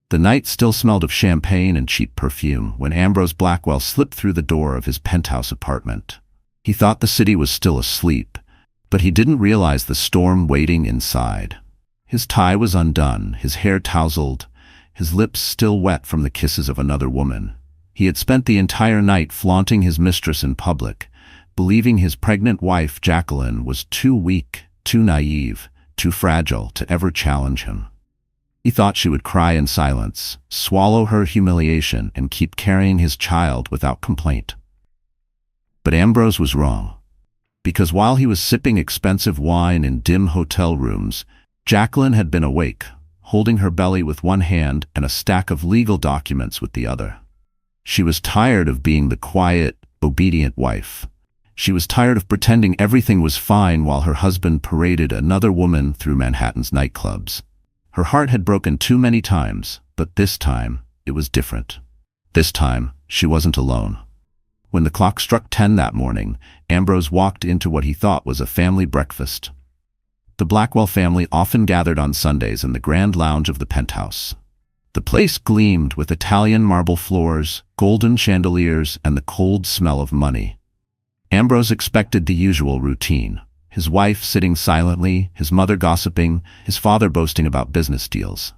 The night still smelled of champagne and cheap perfume when Ambrose Blackwell slipped through the door of his penthouse apartment. He thought the city was still asleep, but he didn't realize the storm waiting inside. His tie was undone, his hair tousled, his lips still wet from the kisses of another woman. He had spent the entire night flaunting his mistress in public, believing his pregnant wife, Jacqueline, was too weak, too naive, too fragile to ever challenge him. He thought she would cry in silence, swallow her humiliation, and keep carrying his child without complaint. But Ambrose was wrong, because while he was sipping expensive wine in dim hotel rooms, Jacqueline had been awake, holding her belly with one hand and a stack of legal documents with the other. She was tired of being the quiet, obedient wife. She was tired of pretending everything was fine while her husband paraded another woman through Manhattan's nightclubs. Her heart had broken too many times, but this time it was different. This time she wasn't alone. When the clock struck 10 that morning, Ambrose walked into what he thought was a family breakfast. The Blackwell family often gathered on Sundays in the grand lounge of the penthouse. The place gleamed with Italian marble floors, golden chandeliers, and the cold smell of money. Ambrose expected the usual routine. His wife sitting silently, his mother gossiping, his father boasting about business deals.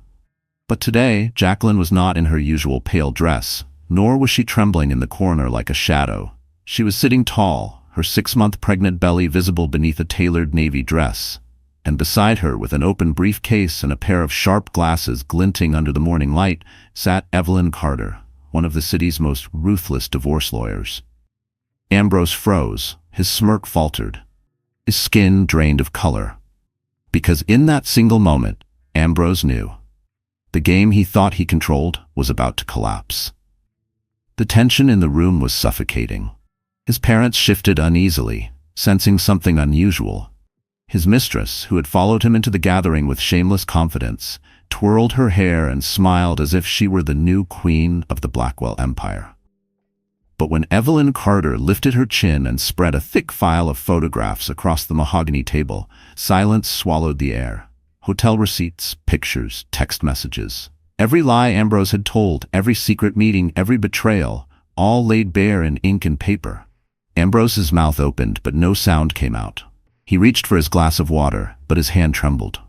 But today, Jacqueline was not in her usual pale dress, nor was she trembling in the corner like a shadow. She was sitting tall, her 6-month pregnant belly visible beneath a tailored navy dress. And beside her, with an open briefcase and a pair of sharp glasses glinting under the morning light, sat Evelyn Carter, one of the city's most ruthless divorce lawyers. Ambrose froze, his smirk faltered. His skin drained of color. Because in that single moment, Ambrose knew. The game he thought he controlled was about to collapse. The tension in the room was suffocating. His parents shifted uneasily, sensing something unusual. His mistress, who had followed him into the gathering with shameless confidence, twirled her hair and smiled as if she were the new queen of the Blackwell Empire. But when Evelyn Carter lifted her chin and spread a thick file of photographs across the mahogany table, silence swallowed the air. Hotel receipts, pictures, text messages. Every lie Ambrose had told, every secret meeting, every betrayal, all laid bare in ink and paper. Ambrose's mouth opened, but no sound came out. He reached for his glass of water, but his hand trembled.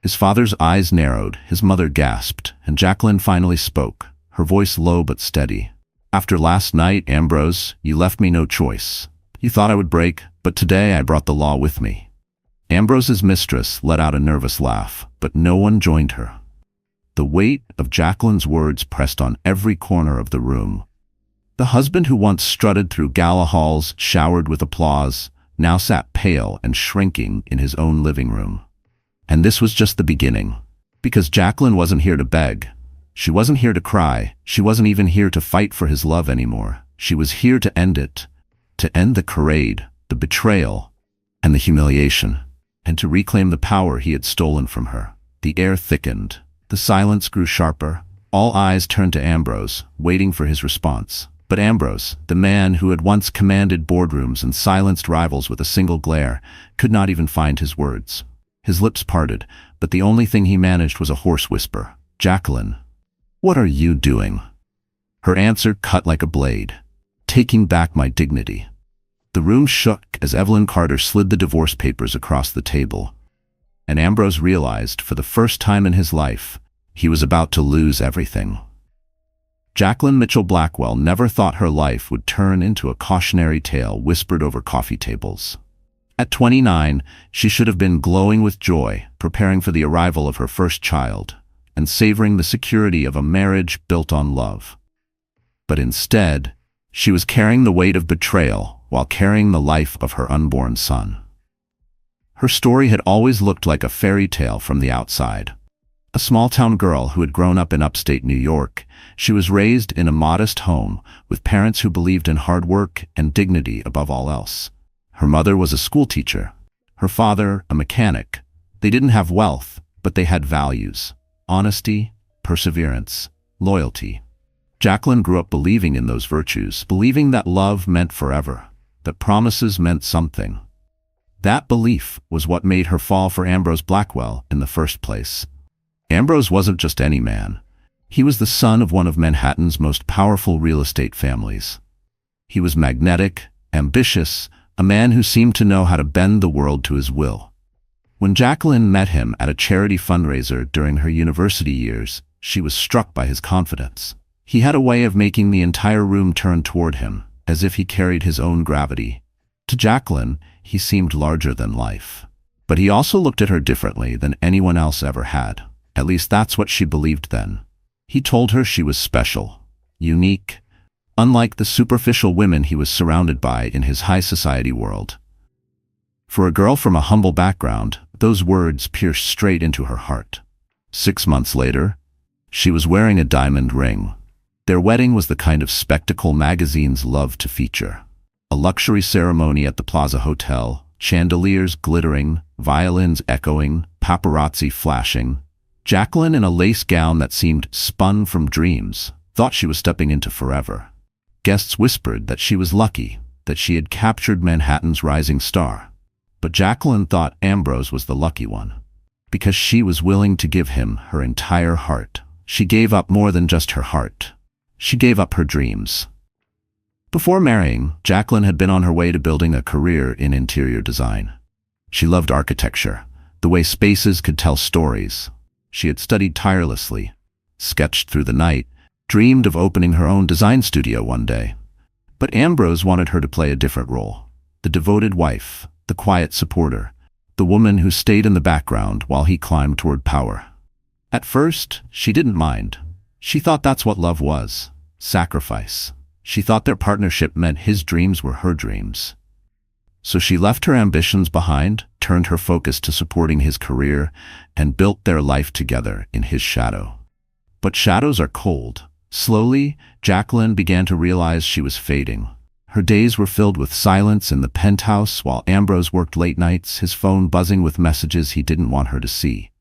His father's eyes narrowed, his mother gasped, and Jacqueline finally spoke, her voice low but steady. "After last night, Ambrose, you left me no choice. You thought I would break, but today I brought the law with me." Ambrose's mistress let out a nervous laugh, but no one joined her. The weight of Jacqueline's words pressed on every corner of the room. The husband who once strutted through gala halls, showered with applause, now sat pale and shrinking in his own living room. And this was just the beginning. Because Jacqueline wasn't here to beg. She wasn't here to cry. She wasn't even here to fight for his love anymore. She was here to end it. To end the charade, the betrayal, and the humiliation. And to reclaim the power he had stolen from her. The air thickened. The silence grew sharper. All eyes turned to Ambrose, waiting for his response. But Ambrose, the man who had once commanded boardrooms and silenced rivals with a single glare, could not even find his words. His lips parted, but the only thing he managed was a hoarse whisper. "Jacqueline, what are you doing?" Her answer cut like a blade. "Taking back my dignity." The room shook as Evelyn Carter slid the divorce papers across the table. And Ambrose realized, for the first time in his life, he was about to lose everything. Jacqueline Mitchell Blackwell never thought her life would turn into a cautionary tale whispered over coffee tables. At 29, she should have been glowing with joy, preparing for the arrival of her first child, and savoring the security of a marriage built on love. But instead, she was carrying the weight of betrayal while carrying the life of her unborn son. Her story had always looked like a fairy tale from the outside. A small-town girl who had grown up in upstate New York, she was raised in a modest home with parents who believed in hard work and dignity above all else. Her mother was a schoolteacher, her father a mechanic. They didn't have wealth, but they had values: honesty, perseverance, loyalty. Jacqueline grew up believing in those virtues, believing that love meant forever, that promises meant something. That belief was what made her fall for Ambrose Blackwell in the first place. Ambrose wasn't just any man. He was the son of one of Manhattan's most powerful real estate families. He was magnetic, ambitious, a man who seemed to know how to bend the world to his will. When Jacqueline met him at a charity fundraiser during her university years, she was struck by his confidence. He had a way of making the entire room turn toward him, as if he carried his own gravity. To Jacqueline, he seemed larger than life. But he also looked at her differently than anyone else ever had. At least that's what she believed then. He told her she was special, unique, unlike the superficial women he was surrounded by in his high society world. For a girl from a humble background, those words pierced straight into her heart. 6 months later, she was wearing a diamond ring. Their wedding was the kind of spectacle magazines love to feature. A luxury ceremony at the Plaza Hotel, chandeliers glittering, violins echoing, paparazzi flashing. Jacqueline, in a lace gown that seemed spun from dreams, thought she was stepping into forever. Guests whispered that she was lucky, that she had captured Manhattan's rising star. But Jacqueline thought Ambrose was the lucky one, because she was willing to give him her entire heart. She gave up more than just her heart. She gave up her dreams. Before marrying, Jacqueline had been on her way to building a career in interior design. She loved architecture, the way spaces could tell stories. She had studied tirelessly, sketched through the night, dreamed of opening her own design studio one day. But Ambrose wanted her to play a different role. The devoted wife, the quiet supporter, the woman who stayed in the background while he climbed toward power. At first, she didn't mind. She thought that's what love was, sacrifice. She thought their partnership meant his dreams were her dreams. So she left her ambitions behind, turned her focus to supporting his career, and built their life together in his shadow. But shadows are cold. Slowly, Jacqueline began to realize she was fading. Her days were filled with silence in the penthouse while Ambrose worked late nights, his phone buzzing with messages he didn't want her to see.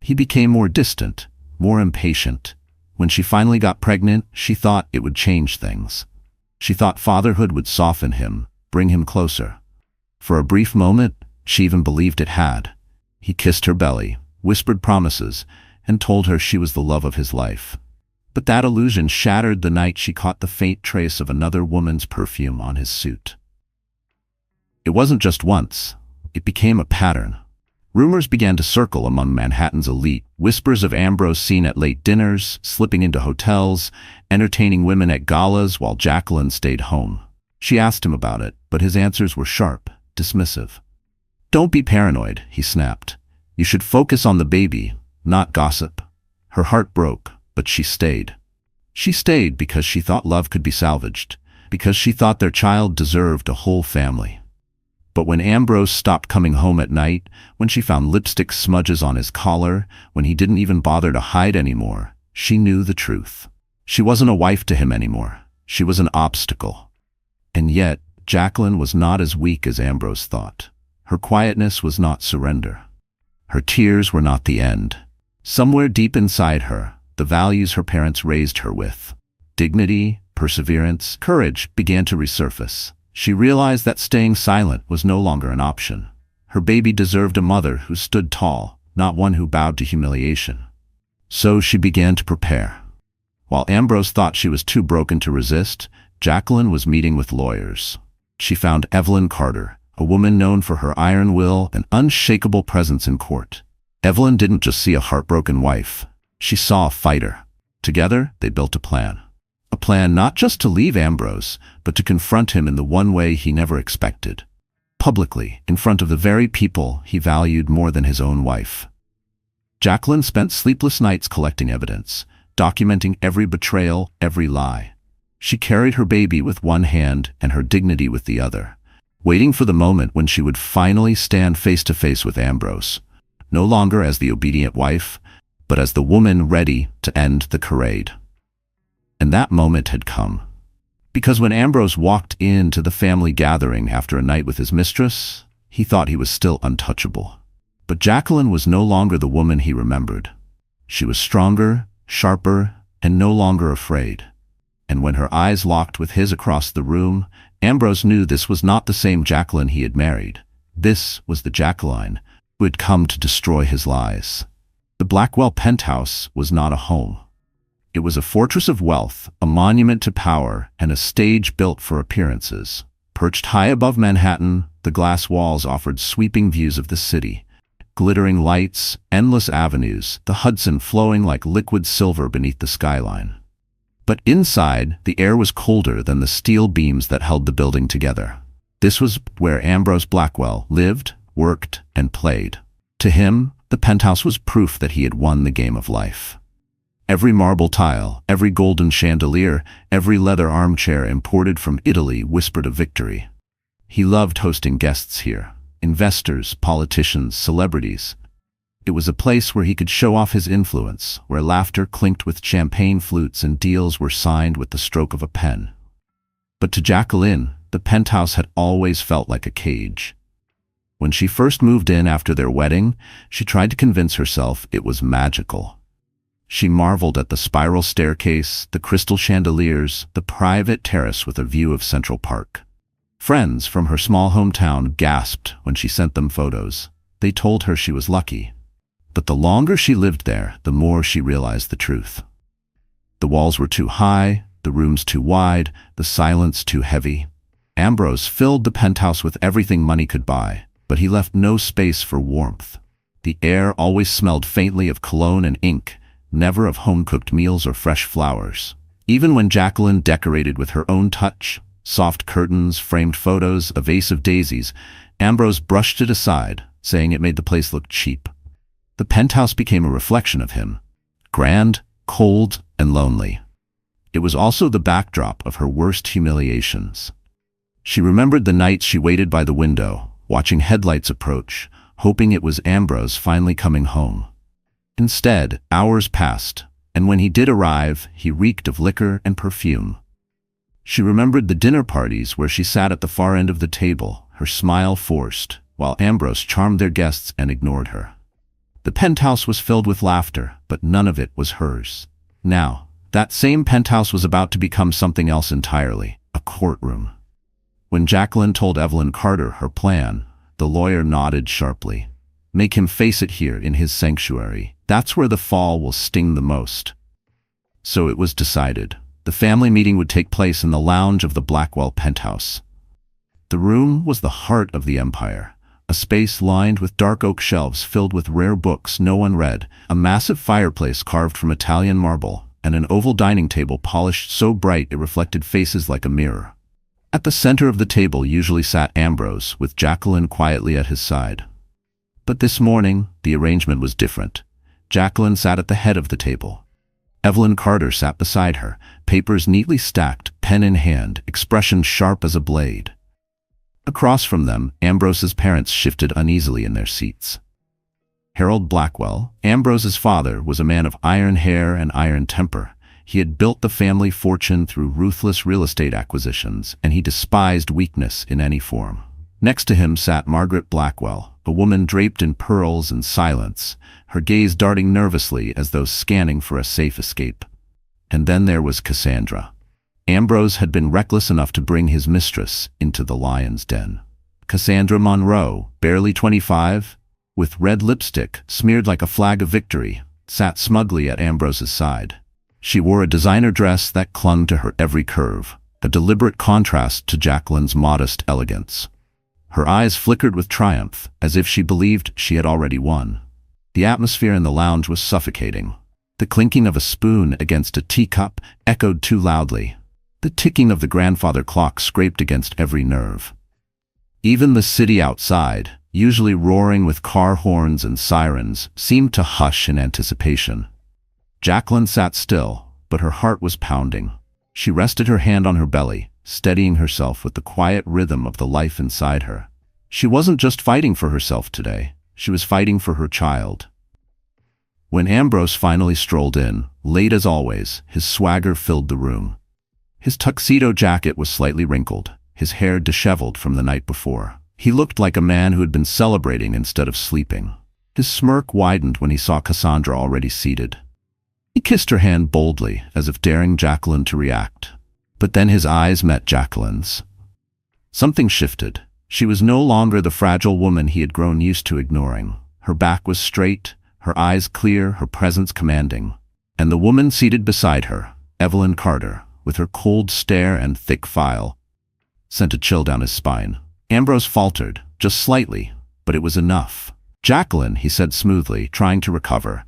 He became more distant, more impatient. When she finally got pregnant, she thought it would change things. She thought fatherhood would soften him, bring him closer. For a brief moment, she even believed it had. He kissed her belly, whispered promises, and told her she was the love of his life. But that illusion shattered the night she caught the faint trace of another woman's perfume on his suit. It wasn't just once. It became a pattern. Rumors began to circle among Manhattan's elite, whispers of Ambrose seen at late dinners, slipping into hotels, entertaining women at galas while Jacqueline stayed home. She asked him about it, but his answers were sharp, dismissive. "Don't be paranoid," he snapped. "You should focus on the baby, not gossip." Her heart broke, but she stayed. She stayed because she thought love could be salvaged, because she thought their child deserved a whole family. But when Ambrose stopped coming home at night, when she found lipstick smudges on his collar, when he didn't even bother to hide anymore, she knew the truth. She wasn't a wife to him anymore. She was an obstacle. And yet, Jacqueline was not as weak as Ambrose thought. Her quietness was not surrender. Her tears were not the end. Somewhere deep inside her, the values her parents raised her with, dignity, perseverance, courage, began to resurface. She realized that staying silent was no longer an option. Her baby deserved a mother who stood tall, not one who bowed to humiliation. So she began to prepare. While Ambrose thought she was too broken to resist, Jacqueline was meeting with lawyers. She found Evelyn Carter, a woman known for her iron will and unshakable presence in court. Evelyn didn't just see a heartbroken wife. She saw a fighter. Together, they built a plan. A plan not just to leave Ambrose, but to confront him in the one way he never expected. Publicly, in front of the very people he valued more than his own wife. Jacqueline spent sleepless nights collecting evidence, documenting every betrayal, every lie. She carried her baby with one hand and her dignity with the other, waiting for the moment when she would finally stand face to face with Ambrose, no longer as the obedient wife, but as the woman ready to end the charade. And that moment had come. Because when Ambrose walked into the family gathering after a night with his mistress, he thought he was still untouchable. But Jacqueline was no longer the woman he remembered. She was stronger, sharper, and no longer afraid. And when her eyes locked with his across the room, Ambrose knew this was not the same Jacqueline he had married. This was the Jacqueline who had come to destroy his lies. The Blackwell penthouse was not a home. It was a fortress of wealth, a monument to power, and a stage built for appearances. Perched high above Manhattan, the glass walls offered sweeping views of the city. Glittering lights, endless avenues, the Hudson flowing like liquid silver beneath the skyline. But inside, the air was colder than the steel beams that held the building together. This was where Ambrose Blackwell lived, worked, and played. To him, the penthouse was proof that he had won the game of life. Every marble tile, every golden chandelier, every leather armchair imported from Italy whispered of victory. He loved hosting guests here. Investors, politicians, celebrities. It was a place where he could show off his influence, where laughter clinked with champagne flutes and deals were signed with the stroke of a pen. But to Jacqueline, the penthouse had always felt like a cage. When she first moved in after their wedding, she tried to convince herself it was magical. She marveled at the spiral staircase, the crystal chandeliers, the private terrace with a view of Central Park. Friends from her small hometown gasped when she sent them photos. They told her she was lucky. But the longer she lived there, the more she realized the truth. The walls were too high, the rooms too wide, the silence too heavy. Ambrose filled the penthouse with everything money could buy, but he left no space for warmth. The air always smelled faintly of cologne and ink, never of home-cooked meals or fresh flowers. Even when Jacqueline decorated with her own touch, soft curtains, framed photos, a vase of daisies, Ambrose brushed it aside, saying it made the place look cheap. The penthouse became a reflection of him, grand, cold, and lonely. It was also the backdrop of her worst humiliations. She remembered the nights she waited by the window, watching headlights approach, hoping it was Ambrose finally coming home. Instead, hours passed, and when he did arrive, he reeked of liquor and perfume. She remembered the dinner parties where she sat at the far end of the table, her smile forced, while Ambrose charmed their guests and ignored her. The penthouse was filled with laughter, but none of it was hers. Now, that same penthouse was about to become something else entirely, a courtroom. When Jacqueline told Evelyn Carter her plan, the lawyer nodded sharply. Make him face it here in his sanctuary. That's where the fall will sting the most. So it was decided. The family meeting would take place in the lounge of the Blackwell penthouse. The room was the heart of the empire, a space lined with dark oak shelves filled with rare books no one read, a massive fireplace carved from Italian marble, and an oval dining table polished so bright it reflected faces like a mirror. At the center of the table usually sat Ambrose, with Jacqueline quietly at his side. But this morning, the arrangement was different. Jacqueline sat at the head of the table. Evelyn Carter sat beside her, papers neatly stacked, pen in hand, expression sharp as a blade. Across from them, Ambrose's parents shifted uneasily in their seats. Harold Blackwell, Ambrose's father, was a man of iron hair and iron temper. He had built the family fortune through ruthless real estate acquisitions, and he despised weakness in any form. Next to him sat Margaret Blackwell, a woman draped in pearls and silence, her gaze darting nervously as though scanning for a safe escape. And then there was Cassandra. Ambrose had been reckless enough to bring his mistress into the lion's den. Cassandra Monroe, barely 25, with red lipstick smeared like a flag of victory, sat smugly at Ambrose's side. She wore a designer dress that clung to her every curve, a deliberate contrast to Jacqueline's modest elegance. Her eyes flickered with triumph, as if she believed she had already won. The atmosphere in the lounge was suffocating. The clinking of a spoon against a teacup echoed too loudly. The ticking of the grandfather clock scraped against every nerve. Even the city outside, usually roaring with car horns and sirens, seemed to hush in anticipation. Jacqueline sat still, but her heart was pounding. She rested her hand on her belly, steadying herself with the quiet rhythm of the life inside her. She wasn't just fighting for herself today, she was fighting for her child. When Ambrose finally strolled in, late as always, his swagger filled the room. His tuxedo jacket was slightly wrinkled, his hair disheveled from the night before. He looked like a man who had been celebrating instead of sleeping. His smirk widened when he saw Cassandra already seated. He kissed her hand boldly, as if daring Jacqueline to react. But then his eyes met Jacqueline's. Something shifted. She was no longer the fragile woman he had grown used to ignoring. Her back was straight, her eyes clear, her presence commanding. And the woman seated beside her, Evelyn Carter, with her cold stare and thick file, sent a chill down his spine. Ambrose faltered, just slightly, but it was enough. "Jacqueline," he said smoothly, trying to recover.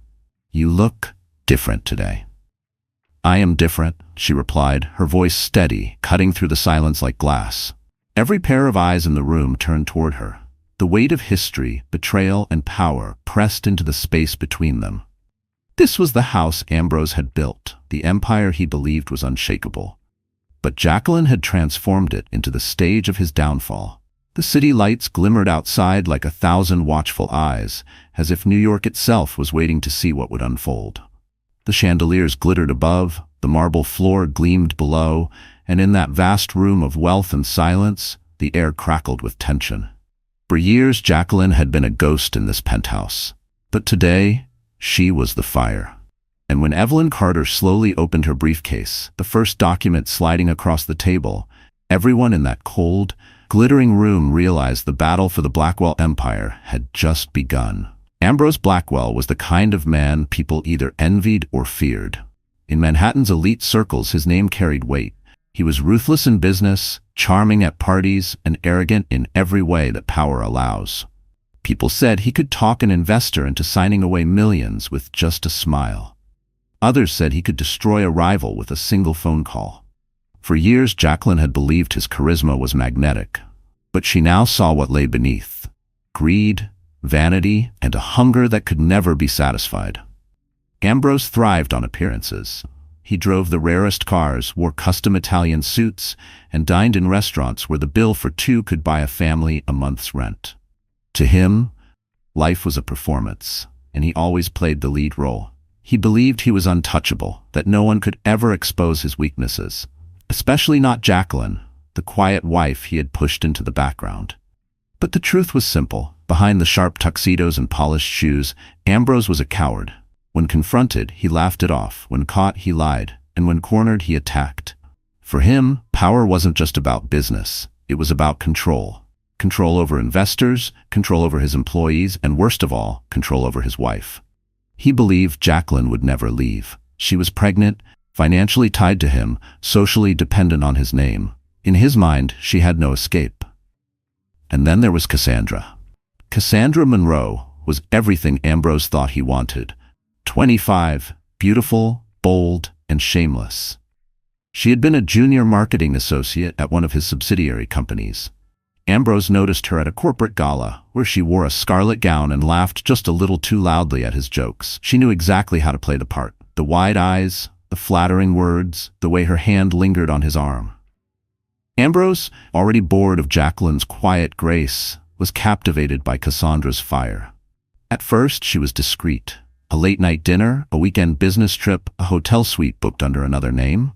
"You look different today." "I am different," she replied, her voice steady, cutting through the silence like glass. Every pair of eyes in the room turned toward her. The weight of history, betrayal, and power pressed into the space between them. This was the house Ambrose had built, the empire he believed was unshakable. But Jacqueline had transformed it into the stage of his downfall. The city lights glimmered outside like 1,000 watchful eyes, as if New York itself was waiting to see what would unfold. The chandeliers glittered above, the marble floor gleamed below, and in that vast room of wealth and silence, the air crackled with tension. For years, Jacqueline had been a ghost in this penthouse. But today, she was the fire. And when Evelyn Carter slowly opened her briefcase, the first document sliding across the table, everyone in that cold, glittering room realized the battle for the Blackwell Empire had just begun. Ambrose Blackwell was the kind of man people either envied or feared. In Manhattan's elite circles, his name carried weight. He was ruthless in business, charming at parties, and arrogant in every way that power allows. People said he could talk an investor into signing away millions with just a smile. Others said he could destroy a rival with a single phone call. For years, Jacqueline had believed his charisma was magnetic, but she now saw what lay beneath: greed, vanity, and a hunger that could never be satisfied. Ambrose thrived on appearances. He drove the rarest cars, wore custom Italian suits, and dined in restaurants where the bill for two could buy a family a month's rent. To him, life was a performance, and he always played the lead role. He believed he was untouchable, that no one could ever expose his weaknesses, especially not Jacqueline, the quiet wife he had pushed into the background. But the truth was simple. Behind the sharp tuxedos and polished shoes, Ambrose was a coward. When confronted, he laughed it off. When caught, he lied. And when cornered, he attacked. For him, power wasn't just about business. It was about control. Control over investors, control over his employees, and worst of all, control over his wife. He believed Jacqueline would never leave. She was pregnant, financially tied to him, socially dependent on his name. In his mind, she had no escape. And then there was Cassandra. Cassandra Monroe was everything Ambrose thought he wanted. 25, beautiful, bold, and shameless. She had been a junior marketing associate at one of his subsidiary companies. Ambrose noticed her at a corporate gala, where she wore a scarlet gown and laughed just a little too loudly at his jokes. She knew exactly how to play the part. The wide eyes, the flattering words, the way her hand lingered on his arm. Ambrose, already bored of Jacqueline's quiet grace, was captivated by Cassandra's fire. At first, she was discreet. A late-night dinner, a weekend business trip, a hotel suite booked under another name.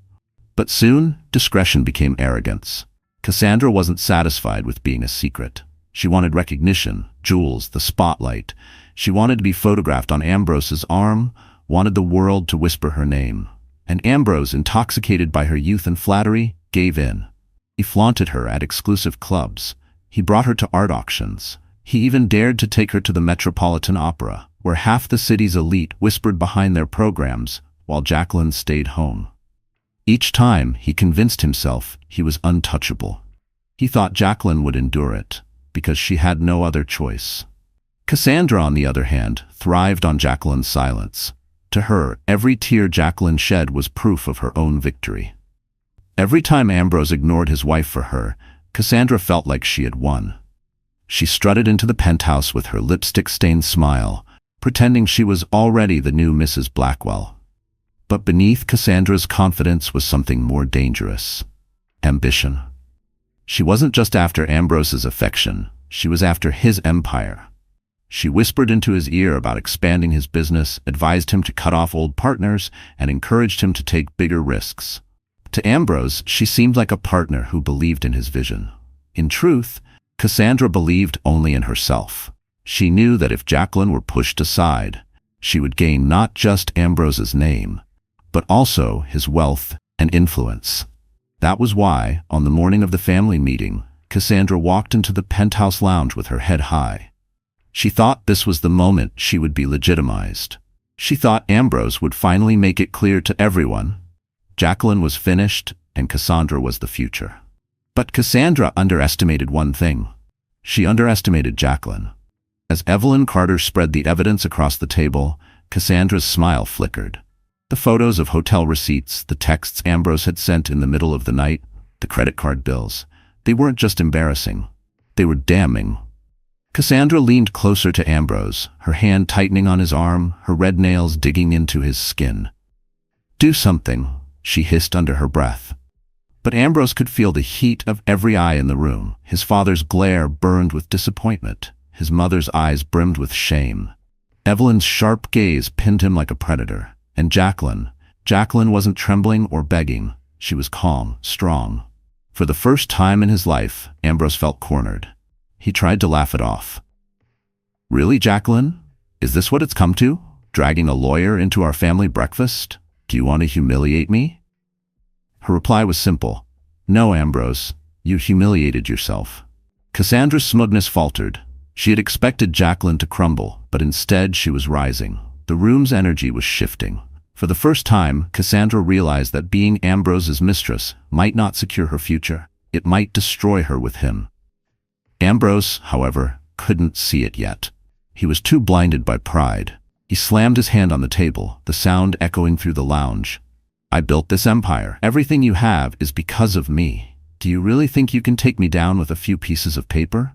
But soon, discretion became arrogance. Cassandra wasn't satisfied with being a secret. She wanted recognition, jewels, the spotlight. She wanted to be photographed on Ambrose's arm, wanted the world to whisper her name. And Ambrose, intoxicated by her youth and flattery, gave in. He flaunted her at exclusive clubs. He brought her to art auctions. He even dared to take her to the Metropolitan Opera, where half the city's elite whispered behind their programs while Jacqueline stayed home. Each time, he convinced himself he was untouchable. He thought Jacqueline would endure it, because she had no other choice. Cassandra, on the other hand, thrived on Jacqueline's silence. To her, every tear Jacqueline shed was proof of her own victory. Every time Ambrose ignored his wife for her, Cassandra felt like she had won. She strutted into the penthouse with her lipstick-stained smile, pretending she was already the new Mrs. Blackwell. But beneath Cassandra's confidence was something more dangerous: ambition. She wasn't just after Ambrose's affection, she was after his empire. She whispered into his ear about expanding his business, advised him to cut off old partners, and encouraged him to take bigger risks. To Ambrose, she seemed like a partner who believed in his vision. In truth, Cassandra believed only in herself. She knew that if Jacqueline were pushed aside, she would gain not just Ambrose's name, but also his wealth and influence. That was why, on the morning of the family meeting, Cassandra walked into the penthouse lounge with her head high. She thought this was the moment she would be legitimized. She thought Ambrose would finally make it clear to everyone. Jacqueline was finished, and Cassandra was the future. But Cassandra underestimated one thing. She underestimated Jacqueline. As Evelyn Carter spread the evidence across the table, Cassandra's smile flickered. The photos of hotel receipts, the texts Ambrose had sent in the middle of the night, the credit card bills, they weren't just embarrassing. They were damning. Cassandra leaned closer to Ambrose, her hand tightening on his arm, her red nails digging into his skin. "Do something," she hissed under her breath. But Ambrose could feel the heat of every eye in the room. His father's glare burned with disappointment. His mother's eyes brimmed with shame. Evelyn's sharp gaze pinned him like a predator. And Jacqueline wasn't trembling or begging. She was calm, strong. For the first time in his life, Ambrose felt cornered. He tried to laugh it off. "Really, Jacqueline? Is this what it's come to? Dragging a lawyer into our family breakfast? Do you want to humiliate me?" Her reply was simple. "No, Ambrose, you humiliated yourself." Cassandra's smugness faltered. She had expected Jacqueline to crumble, but instead she was rising. The room's energy was shifting. For the first time, Cassandra realized that being Ambrose's mistress might not secure her future. It might destroy her with him. Ambrose, however, couldn't see it yet. He was too blinded by pride. He slammed his hand on the table, the sound echoing through the lounge. "I built this empire. Everything you have is because of me. Do you really think you can take me down with a few pieces of paper?"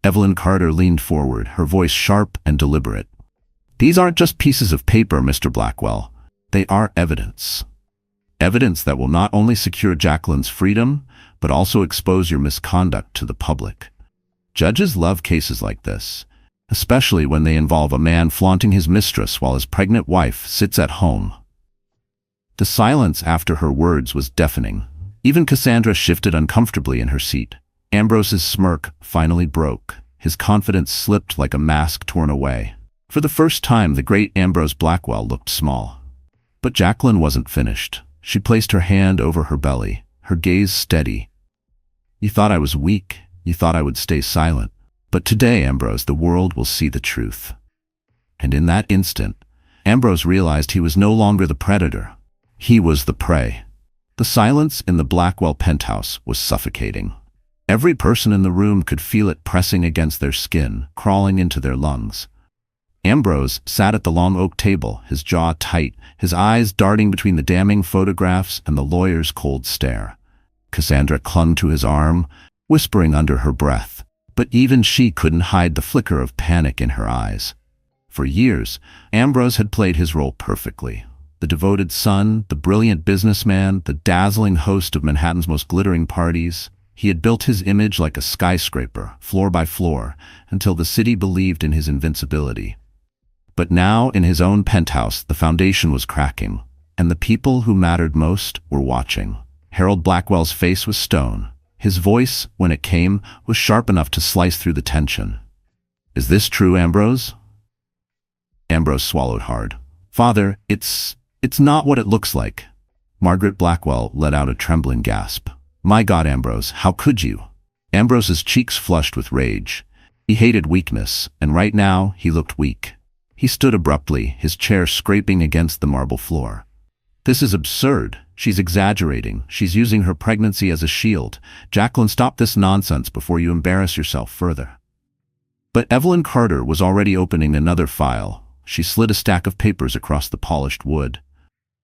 Evelyn Carter leaned forward, her voice sharp and deliberate. "These aren't just pieces of paper, Mr. Blackwell. They are evidence. Evidence that will not only secure Jacqueline's freedom, but also expose your misconduct to the public. Judges love cases like this, especially when they involve a man flaunting his mistress while his pregnant wife sits at home." The silence after her words was deafening. Even Cassandra shifted uncomfortably in her seat. Ambrose's smirk finally broke. His confidence slipped like a mask torn away. For the first time, the great Ambrose Blackwell looked small. But Jacqueline wasn't finished. She placed her hand over her belly, her gaze steady. "You thought I was weak. You thought I would stay silent. But today, Ambrose, the world will see the truth." And in that instant, Ambrose realized he was no longer the predator. He was the prey. The silence in the Blackwell penthouse was suffocating. Every person in the room could feel it pressing against their skin, crawling into their lungs. Ambrose sat at the long oak table, his jaw tight, his eyes darting between the damning photographs and the lawyer's cold stare. Cassandra clung to his arm, whispering under her breath, but even she couldn't hide the flicker of panic in her eyes. For years, Ambrose had played his role perfectly. The devoted son, the brilliant businessman, the dazzling host of Manhattan's most glittering parties. He had built his image like a skyscraper, floor by floor, until the city believed in his invincibility. But now, in his own penthouse, the foundation was cracking, and the people who mattered most were watching. Harold Blackwell's face was stone. His voice, when it came, was sharp enough to slice through the tension. "Is this true, Ambrose?" Ambrose swallowed hard. "Father, it's not what it looks like." Margaret Blackwell let out a trembling gasp. "My God, Ambrose, how could you?" Ambrose's cheeks flushed with rage. He hated weakness, and right now he looked weak. He stood abruptly, his chair scraping against the marble floor. "This is absurd. She's exaggerating. She's using her pregnancy as a shield. Jacqueline, stop this nonsense before you embarrass yourself further." But Evelyn Carter was already opening another file. She slid a stack of papers across the polished wood.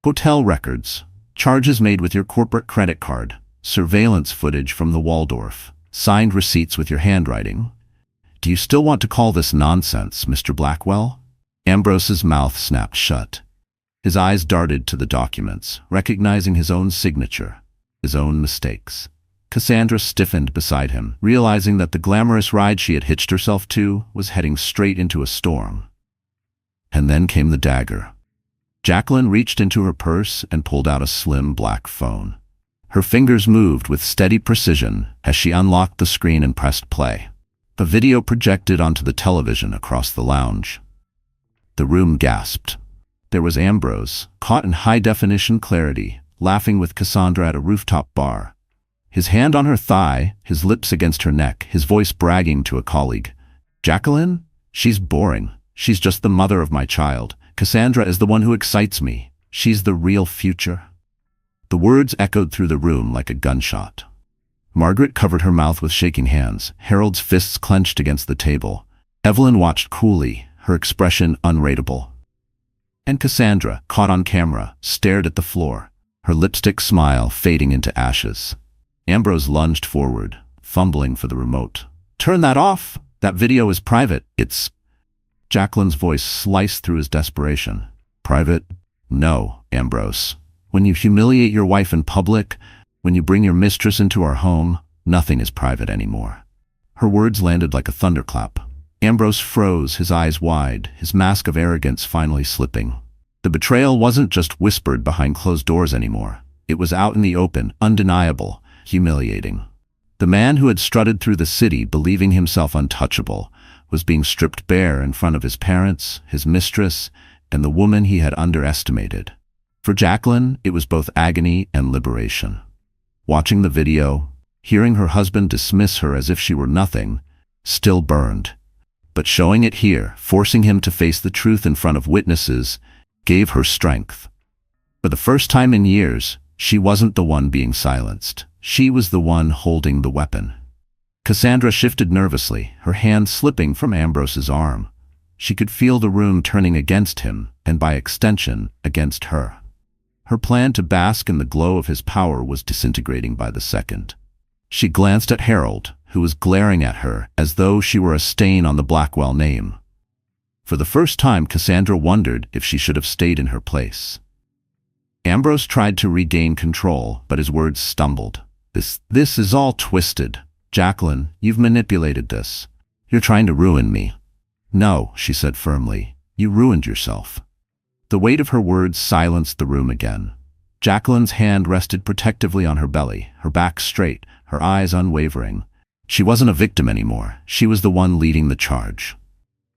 "Hotel records, charges made with your corporate credit card, surveillance footage from the Waldorf, signed receipts with your handwriting. Do you still want to call this nonsense, Mr. Blackwell?" Ambrose's mouth snapped shut. His eyes darted to the documents, recognizing his own signature, his own mistakes. Cassandra stiffened beside him, realizing that the glamorous ride she had hitched herself to was heading straight into a storm. And then came the dagger. Jacqueline reached into her purse and pulled out a slim black phone. Her fingers moved with steady precision as she unlocked the screen and pressed play. A video projected onto the television across the lounge. The room gasped. There was Ambrose, caught in high-definition clarity, laughing with Cassandra at a rooftop bar. His hand on her thigh, his lips against her neck, his voice bragging to a colleague. Jacqueline? She's boring. She's just the mother of my child. Cassandra is the one who excites me. She's the real future." The words echoed through the room like a gunshot. Margaret covered her mouth with shaking hands, Harold's fists clenched against the table. Evelyn watched coolly, her expression unreadable. And Cassandra, caught on camera, stared at the floor, her lipstick smile fading into ashes. Ambrose lunged forward, fumbling for the remote. "Turn that off! That video is private. It's—" Jacqueline's voice sliced through his desperation. "Private? No, Ambrose. When you humiliate your wife in public, when you bring your mistress into our home, nothing is private anymore." Her words landed like a thunderclap. Ambrose froze, his eyes wide, his mask of arrogance finally slipping. The betrayal wasn't just whispered behind closed doors anymore. It was out in the open, undeniable, humiliating. The man who had strutted through the city believing himself untouchable was being stripped bare in front of his parents, his mistress, and the woman he had underestimated. For Jacqueline, it was both agony and liberation. Watching the video, hearing her husband dismiss her as if she were nothing, still burned. But showing it here, forcing him to face the truth in front of witnesses, gave her strength. For the first time in years, she wasn't the one being silenced. She was the one holding the weapon. Cassandra shifted nervously, her hand slipping from Ambrose's arm. She could feel the room turning against him, and by extension, against her. Her plan to bask in the glow of his power was disintegrating by the second. She glanced at Harold, who was glaring at her as though she were a stain on the Blackwell name. For the first time, Cassandra wondered if she should have stayed in her place. Ambrose tried to regain control, but his words stumbled. This is all twisted. Jacqueline, you've manipulated this. You're trying to ruin me." "No," she said firmly. "You ruined yourself." The weight of her words silenced the room again. Jacqueline's hand rested protectively on her belly, her back straight, her eyes unwavering. She wasn't a victim anymore. She was the one leading the charge.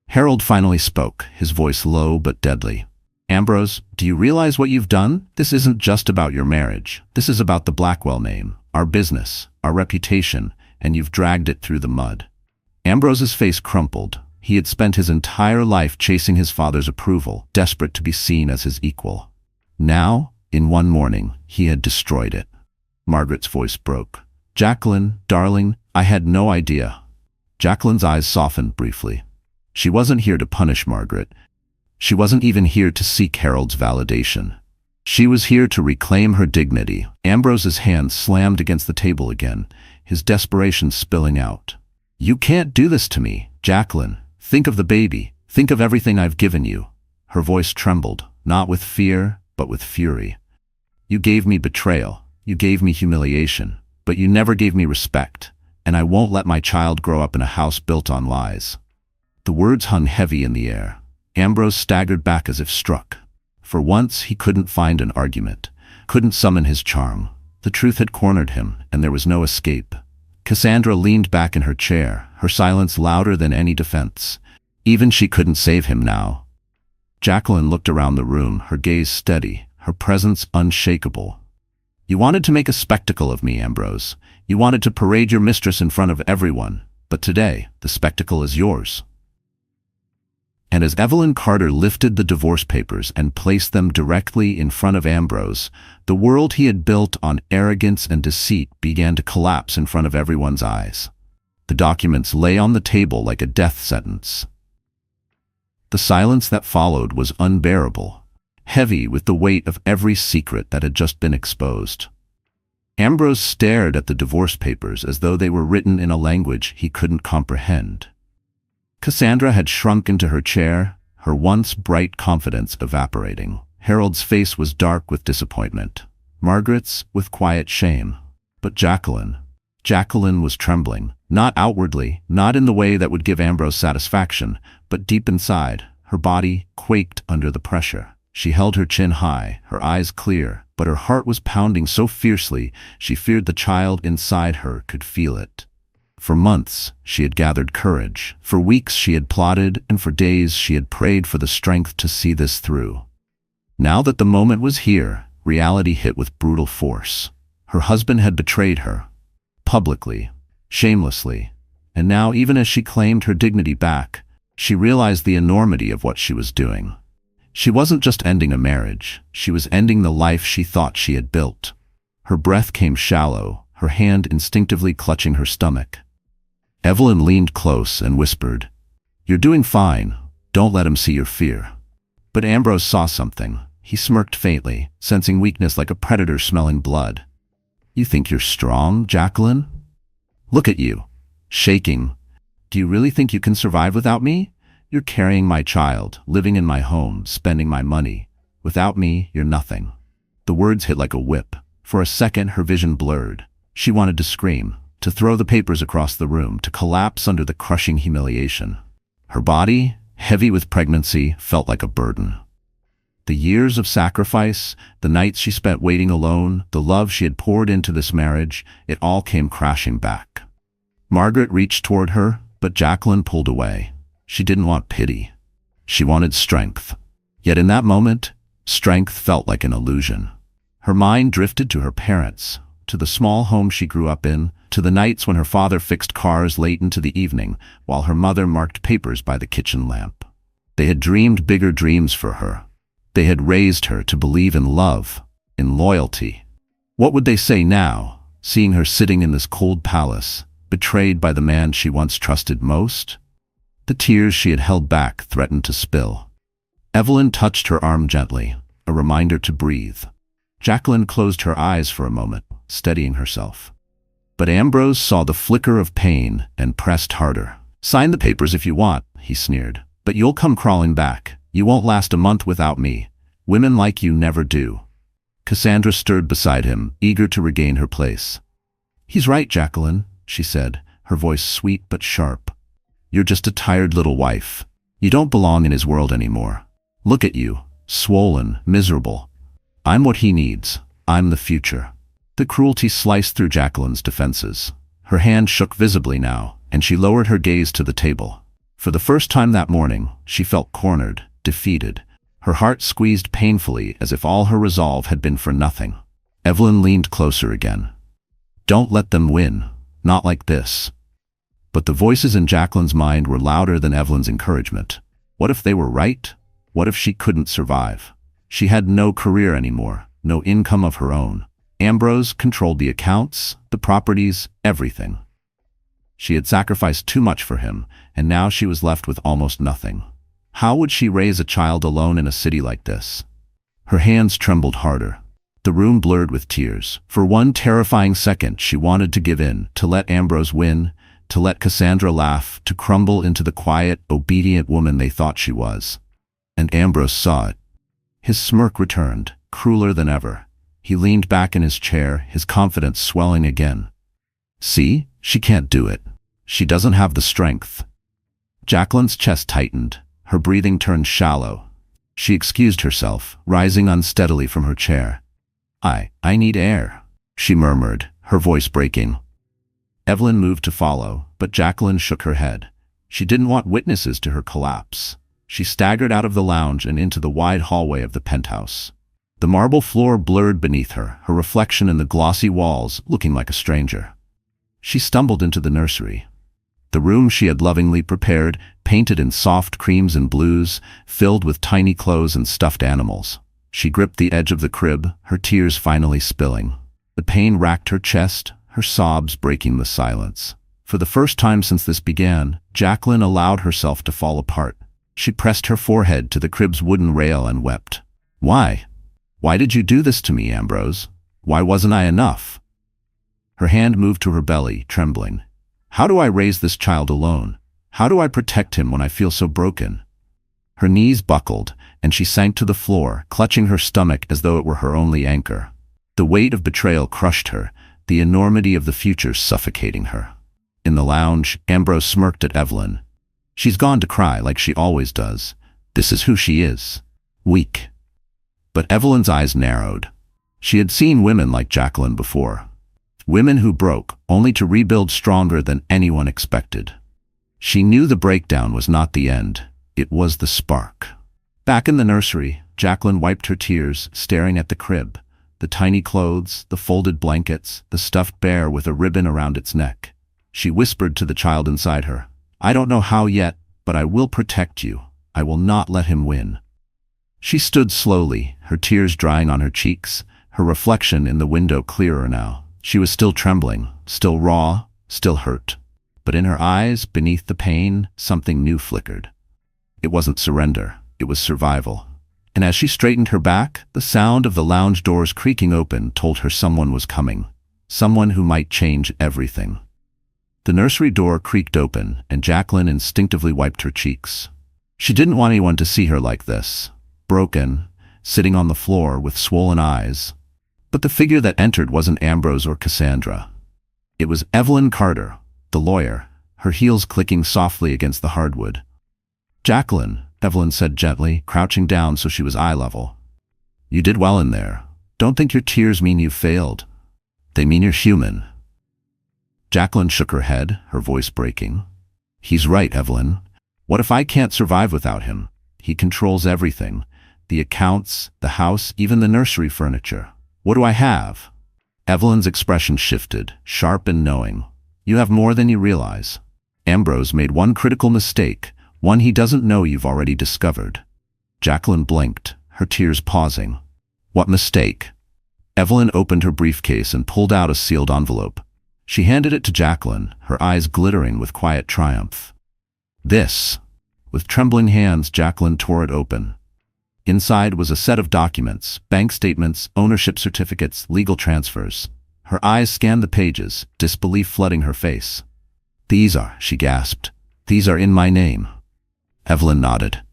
Harold finally spoke, his voice low but deadly. "Ambrose, do you realize what you've done? This isn't just about your marriage. This is about the Blackwell name, our business, our reputation, and you've dragged it through the mud." Ambrose's face crumpled. He had spent his entire life chasing his father's approval, desperate to be seen as his equal. Now, in one morning, he had destroyed it. Margaret's voice broke. "Jacqueline, darling, I had no idea." Jacqueline's eyes softened briefly. She wasn't here to punish Margaret. She wasn't even here to seek Harold's validation. She was here to reclaim her dignity. Ambrose's hand slammed against the table again, his desperation spilling out. "You can't do this to me, Jacqueline. Think of the baby. Think of everything I've given you." Her voice trembled, not with fear, but with fury. "You gave me betrayal. You gave me humiliation. But you never gave me respect. And I won't let my child grow up in a house built on lies." The words hung heavy in the air. Ambrose staggered back as if struck. For once, he couldn't find an argument, couldn't summon his charm. The truth had cornered him, and there was no escape. Cassandra leaned back in her chair, her silence louder than any defense. Even she couldn't save him now. Jacqueline looked around the room, her gaze steady, her presence unshakable. "You wanted to make a spectacle of me, Ambrose. You wanted to parade your mistress in front of everyone. But today, the spectacle is yours." And as Evelyn Carter lifted the divorce papers and placed them directly in front of Ambrose, the world he had built on arrogance and deceit began to collapse in front of everyone's eyes. The documents lay on the table like a death sentence. The silence that followed was unbearable, heavy with the weight of every secret that had just been exposed. Ambrose stared at the divorce papers as though they were written in a language he couldn't comprehend. Cassandra had shrunk into her chair, her once bright confidence evaporating. Harold's face was dark with disappointment, Margaret's with quiet shame. But Jacqueline was trembling, not outwardly, not in the way that would give Ambrose satisfaction, but deep inside, her body quaked under the pressure. She held her chin high, her eyes clear, but her heart was pounding so fiercely she feared the child inside her could feel it. For months, she had gathered courage. For weeks, she had plotted, and for days, she had prayed for the strength to see this through. Now that the moment was here, reality hit with brutal force. Her husband had betrayed her. Publicly, shamelessly, And now, even as she claimed her dignity back, she realized the enormity of what she was doing. She wasn't just ending a marriage, she was ending the life she thought she had built. Her breath came shallow, her hand instinctively clutching her stomach. Evelyn leaned close and whispered, "You're doing fine. Don't let him see your fear." But Ambrose saw something. He smirked faintly, sensing weakness like a predator smelling blood. "You think you're strong, Jacqueline? Look at you, shaking. Do you really think you can survive without me? You're carrying my child, living in my home, spending my money. Without me, you're nothing." The words hit like a whip. For a second, her vision blurred. She wanted to scream, to throw the papers across the room, to collapse under the crushing humiliation. Her body, heavy with pregnancy, felt like a burden. The years of sacrifice, the nights she spent waiting alone, the love she had poured into this marriage, it all came crashing back. Margaret reached toward her, but Jacqueline pulled away. She didn't want pity. She wanted strength. Yet in that moment, strength felt like an illusion. Her mind drifted to her parents, to the small home she grew up in, to the nights when her father fixed cars late into the evening, while her mother marked papers by the kitchen lamp. They had dreamed bigger dreams for her. They had raised her to believe in love, in loyalty. What would they say now, seeing her sitting in this cold palace, betrayed by the man she once trusted most? The tears she had held back threatened to spill. Evelyn touched her arm gently, a reminder to breathe. Jacqueline closed her eyes for a moment, steadying herself. But Ambrose saw the flicker of pain and pressed harder. "Sign the papers if you want," he sneered, "but you'll come crawling back. You won't last a month without me. Women like you never do." Cassandra stirred beside him, eager to regain her place. "He's right, Jacqueline," she said, her voice sweet but sharp. "You're just a tired little wife. You don't belong in his world anymore. Look at you, swollen, miserable. I'm what he needs. I'm the future." The cruelty sliced through Jacqueline's defenses. Her hand shook visibly now, and she lowered her gaze to the table. For the first time that morning, she felt cornered, defeated. Her heart squeezed painfully as if all her resolve had been for nothing. Evelyn leaned closer again. "Don't let them win. Not like this." But the voices in Jacqueline's mind were louder than Evelyn's encouragement. What if they were right? What if she couldn't survive? She had no career anymore, no income of her own. Ambrose controlled the accounts, the properties, everything. She had sacrificed too much for him, and now she was left with almost nothing. How would she raise a child alone in a city like this? Her hands trembled harder. The room blurred with tears. For one terrifying second, she wanted to give in, to let Ambrose win, to let Cassandra laugh, to crumble into the quiet, obedient woman they thought she was. And Ambrose saw it. His smirk returned, crueler than ever. He leaned back in his chair, his confidence swelling again. "See? She can't do it. She doesn't have the strength." Jacqueline's chest tightened. Her breathing turned shallow. She excused herself, rising unsteadily from her chair. I need air," she murmured, her voice breaking. Evelyn moved to follow, but Jacqueline shook her head. She didn't want witnesses to her collapse. She staggered out of the lounge and into the wide hallway of the penthouse. The marble floor blurred beneath her, her reflection in the glossy walls looking like a stranger. She stumbled into the nursery. The room she had lovingly prepared, painted in soft creams and blues, filled with tiny clothes and stuffed animals. She gripped the edge of the crib, her tears finally spilling. The pain racked her chest, her sobs breaking the silence. For the first time since this began, Jacqueline allowed herself to fall apart. She pressed her forehead to the crib's wooden rail and wept. "Why? Why did you do this to me, Ambrose? Why wasn't I enough?" Her hand moved to her belly, trembling. "How do I raise this child alone? How do I protect him when I feel so broken?" Her knees buckled, and she sank to the floor, clutching her stomach as though it were her only anchor. The weight of betrayal crushed her, the enormity of the future suffocating her. In the lounge, Ambrose smirked at Evelyn. "She's gone to cry like she always does. This is who she is. Weak." But Evelyn's eyes narrowed. She had seen women like Jacqueline before. Women who broke, only to rebuild stronger than anyone expected. She knew the breakdown was not the end. It was the spark. Back in the nursery, Jacqueline wiped her tears, staring at the crib. The tiny clothes, the folded blankets, the stuffed bear with a ribbon around its neck. She whispered to the child inside her. "I don't know how yet, but I will protect you. I will not let him win." She stood slowly, her tears drying on her cheeks, her reflection in the window clearer now. She was still trembling, still raw, still hurt. But in her eyes, beneath the pain, something new flickered. It wasn't surrender, it was survival. And as she straightened her back, the sound of the lounge doors creaking open told her someone was coming. Someone who might change everything. The nursery door creaked open, and Jacqueline instinctively wiped her cheeks. She didn't want anyone to see her like this, broken, sitting on the floor with swollen eyes. But the figure that entered wasn't Ambrose or Cassandra. It was Evelyn Carter, the lawyer, her heels clicking softly against the hardwood. "Jacqueline," Evelyn said gently, crouching down so she was eye level. "You did well in there. Don't think your tears mean you failed. They mean you're human." Jacqueline shook her head, her voice breaking. "He's right, Evelyn. What if I can't survive without him? He controls everything. The accounts, the house, even the nursery furniture. What do I have?" Evelyn's expression shifted, sharp and knowing. "You have more than you realize. Ambrose made one critical mistake, one he doesn't know you've already discovered." Jacqueline blinked, her tears pausing. "What mistake?" Evelyn opened her briefcase and pulled out a sealed envelope. She handed it to Jacqueline, her eyes glittering with quiet triumph. "This." With trembling hands, Jacqueline tore it open. Inside was a set of documents, bank statements, ownership certificates, legal transfers. Her eyes scanned the pages, disbelief flooding her face. "These are," she gasped, "these are in my name." Evelyn nodded.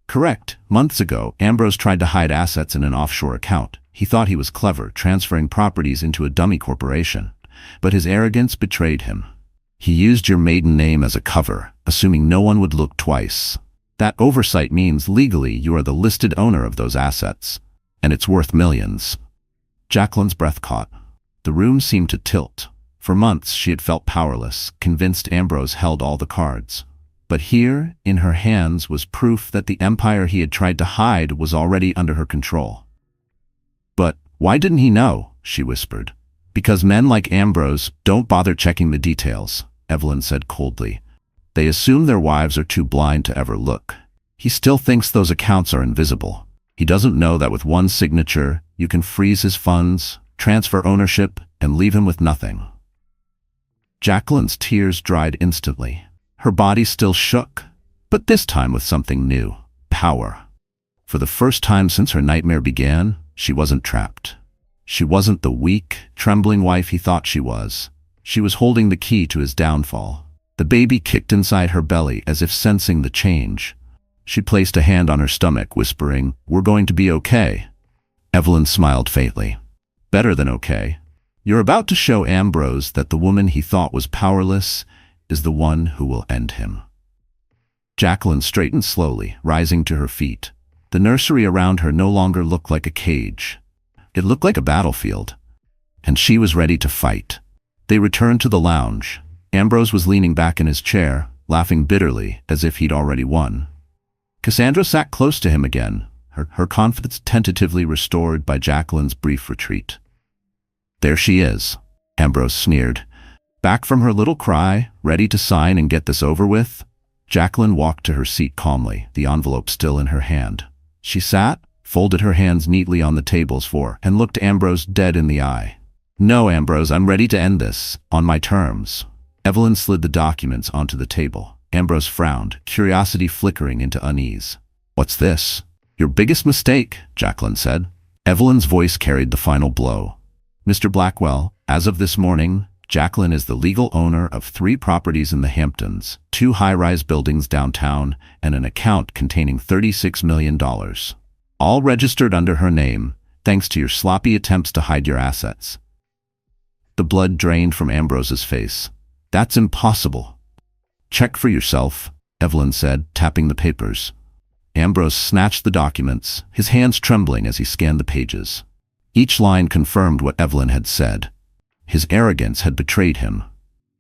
"Correct. Months ago, Ambrose tried to hide assets in an offshore account. He thought he was clever, transferring properties into a dummy corporation. But his arrogance betrayed him. He used your maiden name as a cover, assuming no one would look twice. That oversight means legally you are the listed owner of those assets, and it's worth millions." Jacqueline's breath caught. The room seemed to tilt. For months she had felt powerless, convinced Ambrose held all the cards. But here, in her hands, was proof that the empire he had tried to hide was already under her control. "But why didn't he know?" she whispered. "Because men like Ambrose don't bother checking the details," Evelyn said coldly. "They assume their wives are too blind to ever look. He still thinks those accounts are invisible. He doesn't know that with one signature, you can freeze his funds, transfer ownership, and leave him with nothing." Jacqueline's tears dried instantly. Her body still shook, but this time with something new: power. For the first time since her nightmare began, she wasn't trapped. She wasn't the weak, trembling wife he thought she was. She was holding the key to his downfall. The baby kicked inside her belly as if sensing the change. She placed a hand on her stomach, whispering, "We're going to be okay." Evelyn smiled faintly. "Better than okay. You're about to show Ambrose that the woman he thought was powerless is the one who will end him." Jacqueline straightened slowly, rising to her feet. The nursery around her no longer looked like a cage. It looked like a battlefield. And she was ready to fight. They returned to the lounge. Ambrose was leaning back in his chair, laughing bitterly, as if he'd already won. Cassandra sat close to him again, her confidence tentatively restored by Jacqueline's brief retreat. "There she is," Ambrose sneered. Back from her little cry, ready to sign and get this over with, Jacqueline walked to her seat calmly, the envelope still in her hand. She sat, folded her hands neatly on the tables and looked Ambrose dead in the eye. "No, Ambrose, I'm ready to end this, on my terms." Evelyn slid the documents onto the table. Ambrose frowned, curiosity flickering into unease. "What's this?" "Your biggest mistake," Jacqueline said. Evelyn's voice carried the final blow. "Mr. Blackwell, as of this morning, Jacqueline is the legal owner of 3 properties in the Hamptons, 2 high-rise buildings downtown, and an account containing $36 million. All registered under her name, thanks to your sloppy attempts to hide your assets." The blood drained from Ambrose's face. "That's impossible." "Check for yourself," Evelyn said, tapping the papers. Ambrose snatched the documents, his hands trembling as he scanned the pages. Each line confirmed what Evelyn had said. His arrogance had betrayed him.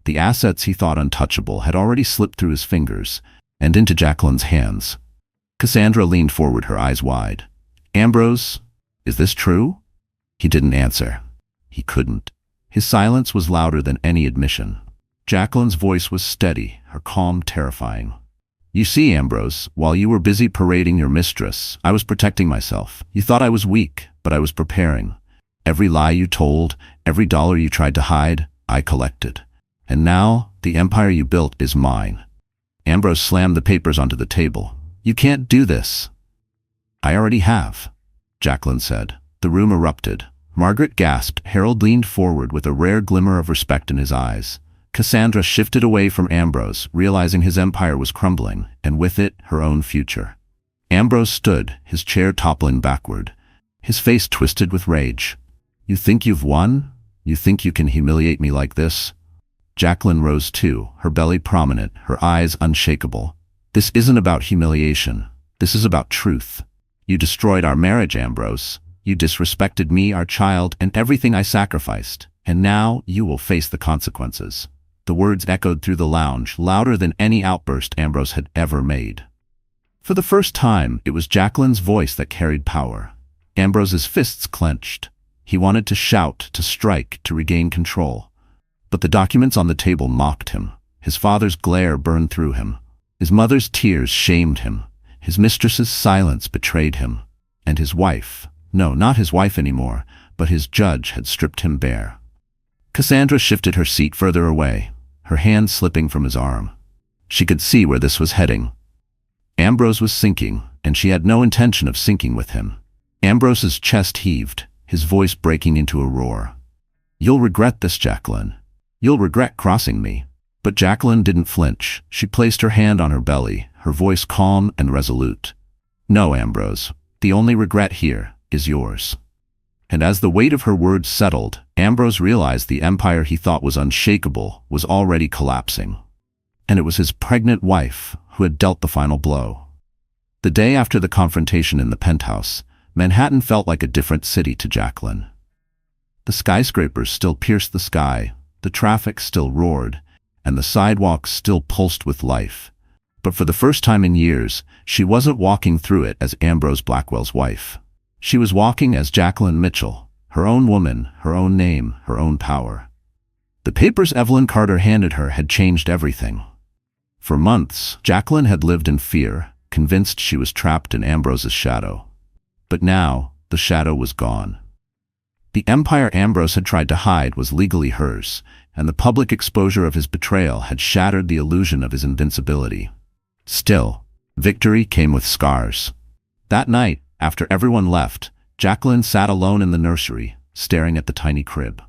The assets he thought untouchable had already slipped through his fingers and into Jacqueline's hands. Cassandra leaned forward, her eyes wide. "Ambrose, is this true?" He didn't answer. He couldn't. His silence was louder than any admission. Jacqueline's voice was steady, her calm terrifying. You see, Ambrose, while you were busy parading your mistress, I was protecting myself. You thought I was weak, but I was preparing. Every lie you told, every dollar you tried to hide, I collected. And now, the empire you built is mine. Ambrose slammed the papers onto the table. You can't do this. I already have, Jacqueline said. The room erupted. Margaret gasped. Harold leaned forward with a rare glimmer of respect in his eyes. Cassandra shifted away from Ambrose, realizing his empire was crumbling, and with it, her own future. Ambrose stood, his chair toppling backward, his face twisted with rage. You think you've won? You think you can humiliate me like this? Jacqueline rose too, her belly prominent, her eyes unshakable. This isn't about humiliation. This is about truth. You destroyed our marriage, Ambrose. You disrespected me, our child, and everything I sacrificed. And now you will face the consequences. The words echoed through the lounge, louder than any outburst Ambrose had ever made. For the first time, it was Jacqueline's voice that carried power. Ambrose's fists clenched. He wanted to shout, to strike, to regain control. But the documents on the table mocked him. His father's glare burned through him. His mother's tears shamed him. His mistress's silence betrayed him. And his wife, no, not his wife anymore, but his judge had stripped him bare. Cassandra shifted her seat further away, her hand slipping from his arm. She could see where this was heading. Ambrose was sinking, and she had no intention of sinking with him. Ambrose's chest heaved, his voice breaking into a roar. You'll regret this, Jacqueline. You'll regret crossing me. But Jacqueline didn't flinch. She placed her hand on her belly, her voice calm and resolute. No, Ambrose, the only regret here is yours. And as the weight of her words settled, Ambrose realized the empire he thought was unshakable was already collapsing. And it was his pregnant wife who had dealt the final blow. The day after the confrontation in the penthouse, Manhattan felt like a different city to Jacqueline. The skyscrapers still pierced the sky, the traffic still roared, and the sidewalks still pulsed with life. But for the first time in years, she wasn't walking through it as Ambrose Blackwell's wife. She was walking as Jacqueline Mitchell, her own woman, her own name, her own power. The papers Evelyn Carter handed her had changed everything. For months, Jacqueline had lived in fear, convinced she was trapped in Ambrose's shadow. But now, the shadow was gone. The empire Ambrose had tried to hide was legally hers, and the public exposure of his betrayal had shattered the illusion of his invincibility. Still, victory came with scars. That night, after everyone left, Jacqueline sat alone in the nursery, staring at the tiny crib.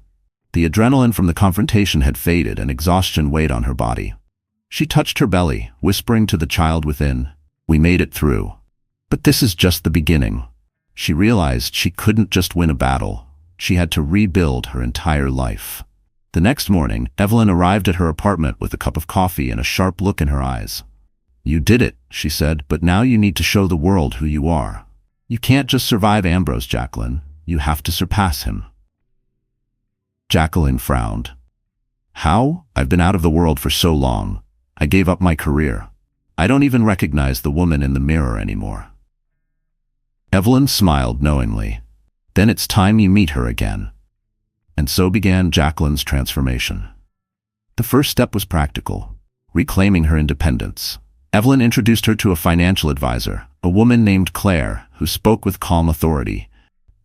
The adrenaline from the confrontation had faded and exhaustion weighed on her body. She touched her belly, whispering to the child within, "We made it through." But this is just the beginning. She realized she couldn't just win a battle. She had to rebuild her entire life. The next morning, Evelyn arrived at her apartment with a cup of coffee and a sharp look in her eyes. "You did it," she said, "but now you need to show the world who you are. You can't just survive Ambrose, Jacqueline. You have to surpass him." Jacqueline frowned. "How? I've been out of the world for so long. I gave up my career. I don't even recognize the woman in the mirror anymore." Evelyn smiled knowingly. "Then it's time you meet her again." And so began Jacqueline's transformation. The first step was practical, reclaiming her independence. Evelyn introduced her to a financial advisor, a woman named Claire, who spoke with calm authority.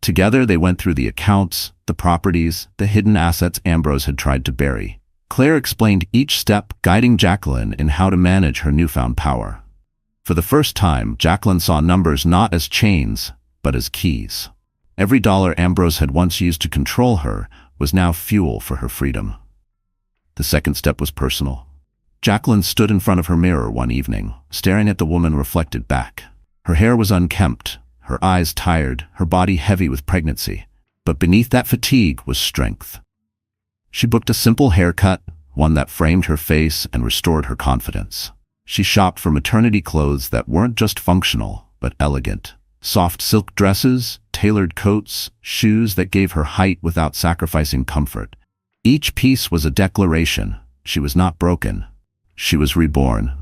Together they went through the accounts, the properties, the hidden assets Ambrose had tried to bury. Claire explained each step, guiding Jacqueline in how to manage her newfound power. For the first time, Jacqueline saw numbers not as chains, but as keys. Every dollar Ambrose had once used to control her was now fuel for her freedom. The second step was personal. Jacqueline stood in front of her mirror one evening, staring at the woman reflected back. Her hair was unkempt, her eyes tired, her body heavy with pregnancy. But beneath that fatigue was strength. She booked a simple haircut, one that framed her face and restored her confidence. She shopped for maternity clothes that weren't just functional, but elegant. Soft silk dresses, tailored coats, shoes that gave her height without sacrificing comfort. Each piece was a declaration. She was not broken. She was reborn.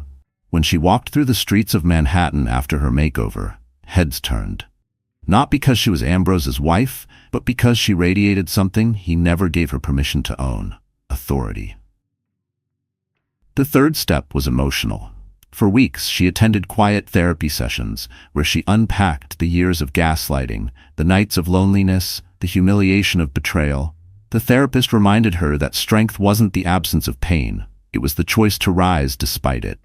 When she walked through the streets of Manhattan after her makeover, heads turned. Not because she was Ambrose's wife, but because she radiated something he never gave her permission to own: authority. The third step was emotional. For weeks, she attended quiet therapy sessions where she unpacked the years of gaslighting, the nights of loneliness, the humiliation of betrayal. The therapist reminded her that strength wasn't the absence of pain, it was the choice to rise despite it.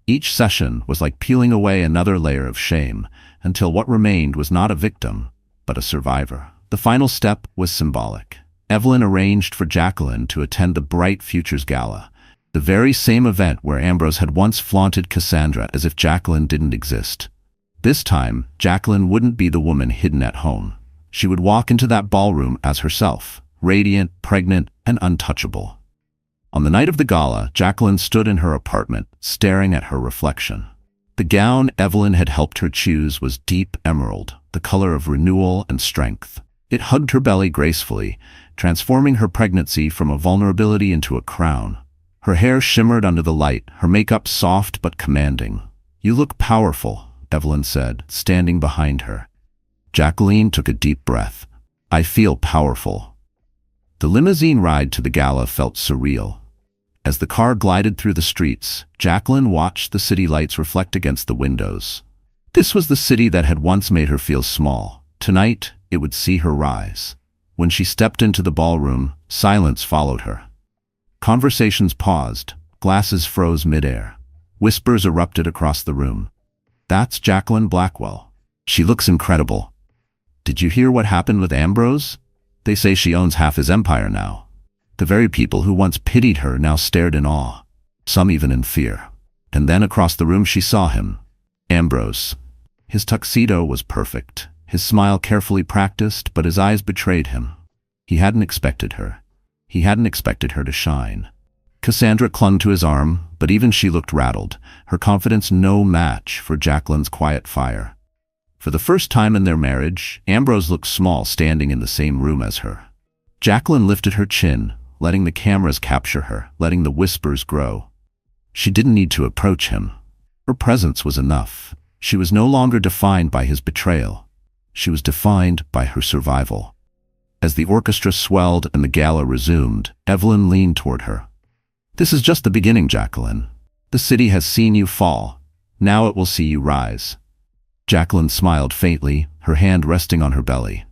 Each session was like peeling away another layer of shame, until what remained was not a victim, but a survivor. The final step was symbolic. Evelyn arranged for Jacqueline to attend the Bright Futures Gala, the very same event where Ambrose had once flaunted Cassandra as if Jacqueline didn't exist. This time, Jacqueline wouldn't be the woman hidden at home. She would walk into that ballroom as herself, radiant, pregnant, and untouchable. On the night of the gala, Jacqueline stood in her apartment, staring at her reflection. The gown Evelyn had helped her choose was deep emerald, the color of renewal and strength. It hugged her belly gracefully, transforming her pregnancy from a vulnerability into a crown. Her hair shimmered under the light, her makeup soft but commanding. "You look powerful," Evelyn said, standing behind her. Jacqueline took a deep breath. "I feel powerful." The limousine ride to the gala felt surreal. As the car glided through the streets, Jacqueline watched the city lights reflect against the windows. This was the city that had once made her feel small. Tonight, it would see her rise. When she stepped into the ballroom, silence followed her. Conversations paused, glasses froze midair. Whispers erupted across the room. "That's Jacqueline Blackwell. She looks incredible. Did you hear what happened with Ambrose? They say she owns half his empire now." The very people who once pitied her now stared in awe, some even in fear. And then across the room she saw him. Ambrose. His tuxedo was perfect, his smile carefully practiced, but his eyes betrayed him. He hadn't expected her. He hadn't expected her to shine. Cassandra clung to his arm, but even she looked rattled, her confidence no match for Jacqueline's quiet fire. For the first time in their marriage, Ambrose looked small standing in the same room as her. Jacqueline lifted her chin, letting the cameras capture her, letting the whispers grow. She didn't need to approach him. Her presence was enough. She was no longer defined by his betrayal. She was defined by her survival. As the orchestra swelled and the gala resumed, Evelyn leaned toward her. "This is just the beginning, Jacqueline. The city has seen you fall. Now it will see you rise." Jacqueline smiled faintly, her hand resting on her belly.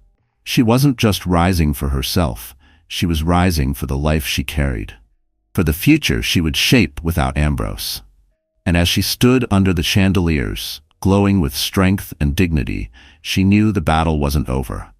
She wasn't just rising for herself. She was rising for the life she carried, for the future she would shape without Ambrose. And as she stood under the chandeliers, glowing with strength and dignity, she knew the battle wasn't over.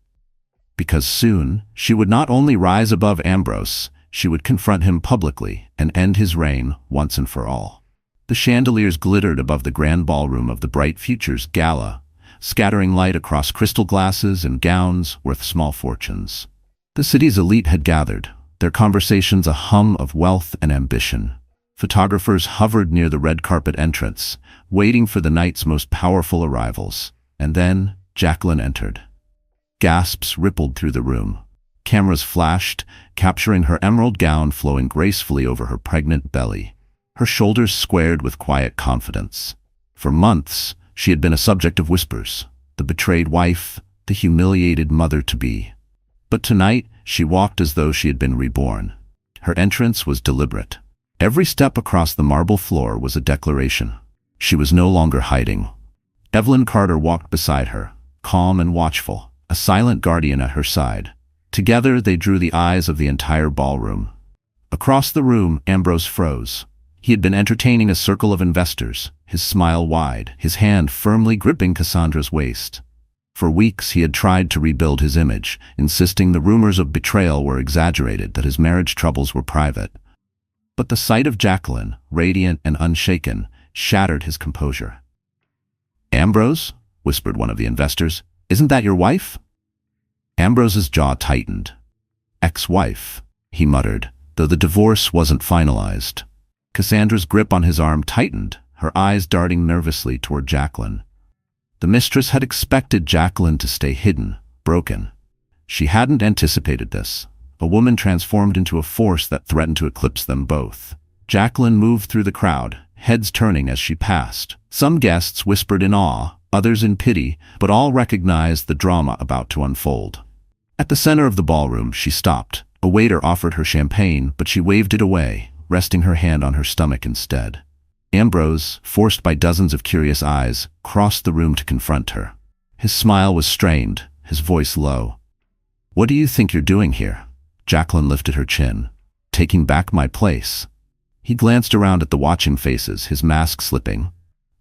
Because soon, she would not only rise above Ambrose, she would confront him publicly and end his reign once and for all. The chandeliers glittered above the grand ballroom of the Bright Futures Gala, scattering light across crystal glasses and gowns worth small fortunes. The city's elite had gathered, their conversations a hum of wealth and ambition. Photographers hovered near the red carpet entrance, waiting for the night's most powerful arrivals. And then Jacqueline entered. Gasps rippled through the room. Cameras flashed, capturing her emerald gown flowing gracefully over her pregnant belly. Her shoulders squared with quiet confidence. For months, she had been a subject of whispers, the betrayed wife, the humiliated mother-to-be. But tonight, she walked as though she had been reborn. Her entrance was deliberate. Every step across the marble floor was a declaration. She was no longer hiding. Evelyn Carter walked beside her, calm and watchful, a silent guardian at her side. Together, they drew the eyes of the entire ballroom. Across the room, Ambrose froze. He had been entertaining a circle of investors, his smile wide, his hand firmly gripping Cassandra's waist. For weeks he had tried to rebuild his image, insisting the rumors of betrayal were exaggerated, that his marriage troubles were private. But the sight of Jacqueline, radiant and unshaken, shattered his composure. "Ambrose?" whispered one of the investors. "Isn't that your wife?" Ambrose's jaw tightened. "Ex-wife," he muttered, though the divorce wasn't finalized. Cassandra's grip on his arm tightened, her eyes darting nervously toward Jacqueline. The mistress had expected Jacqueline to stay hidden, broken. She hadn't anticipated this. A woman transformed into a force that threatened to eclipse them both. Jacqueline moved through the crowd, heads turning as she passed. Some guests whispered in awe, others in pity, but all recognized the drama about to unfold. At the center of the ballroom, she stopped. A waiter offered her champagne, but she waved it away, resting her hand on her stomach instead. Ambrose, forced by dozens of curious eyes, crossed the room to confront her. His smile was strained, his voice low. "What do you think you're doing here?" Jacqueline lifted her chin. "Taking back my place." He glanced around at the watching faces, his mask slipping.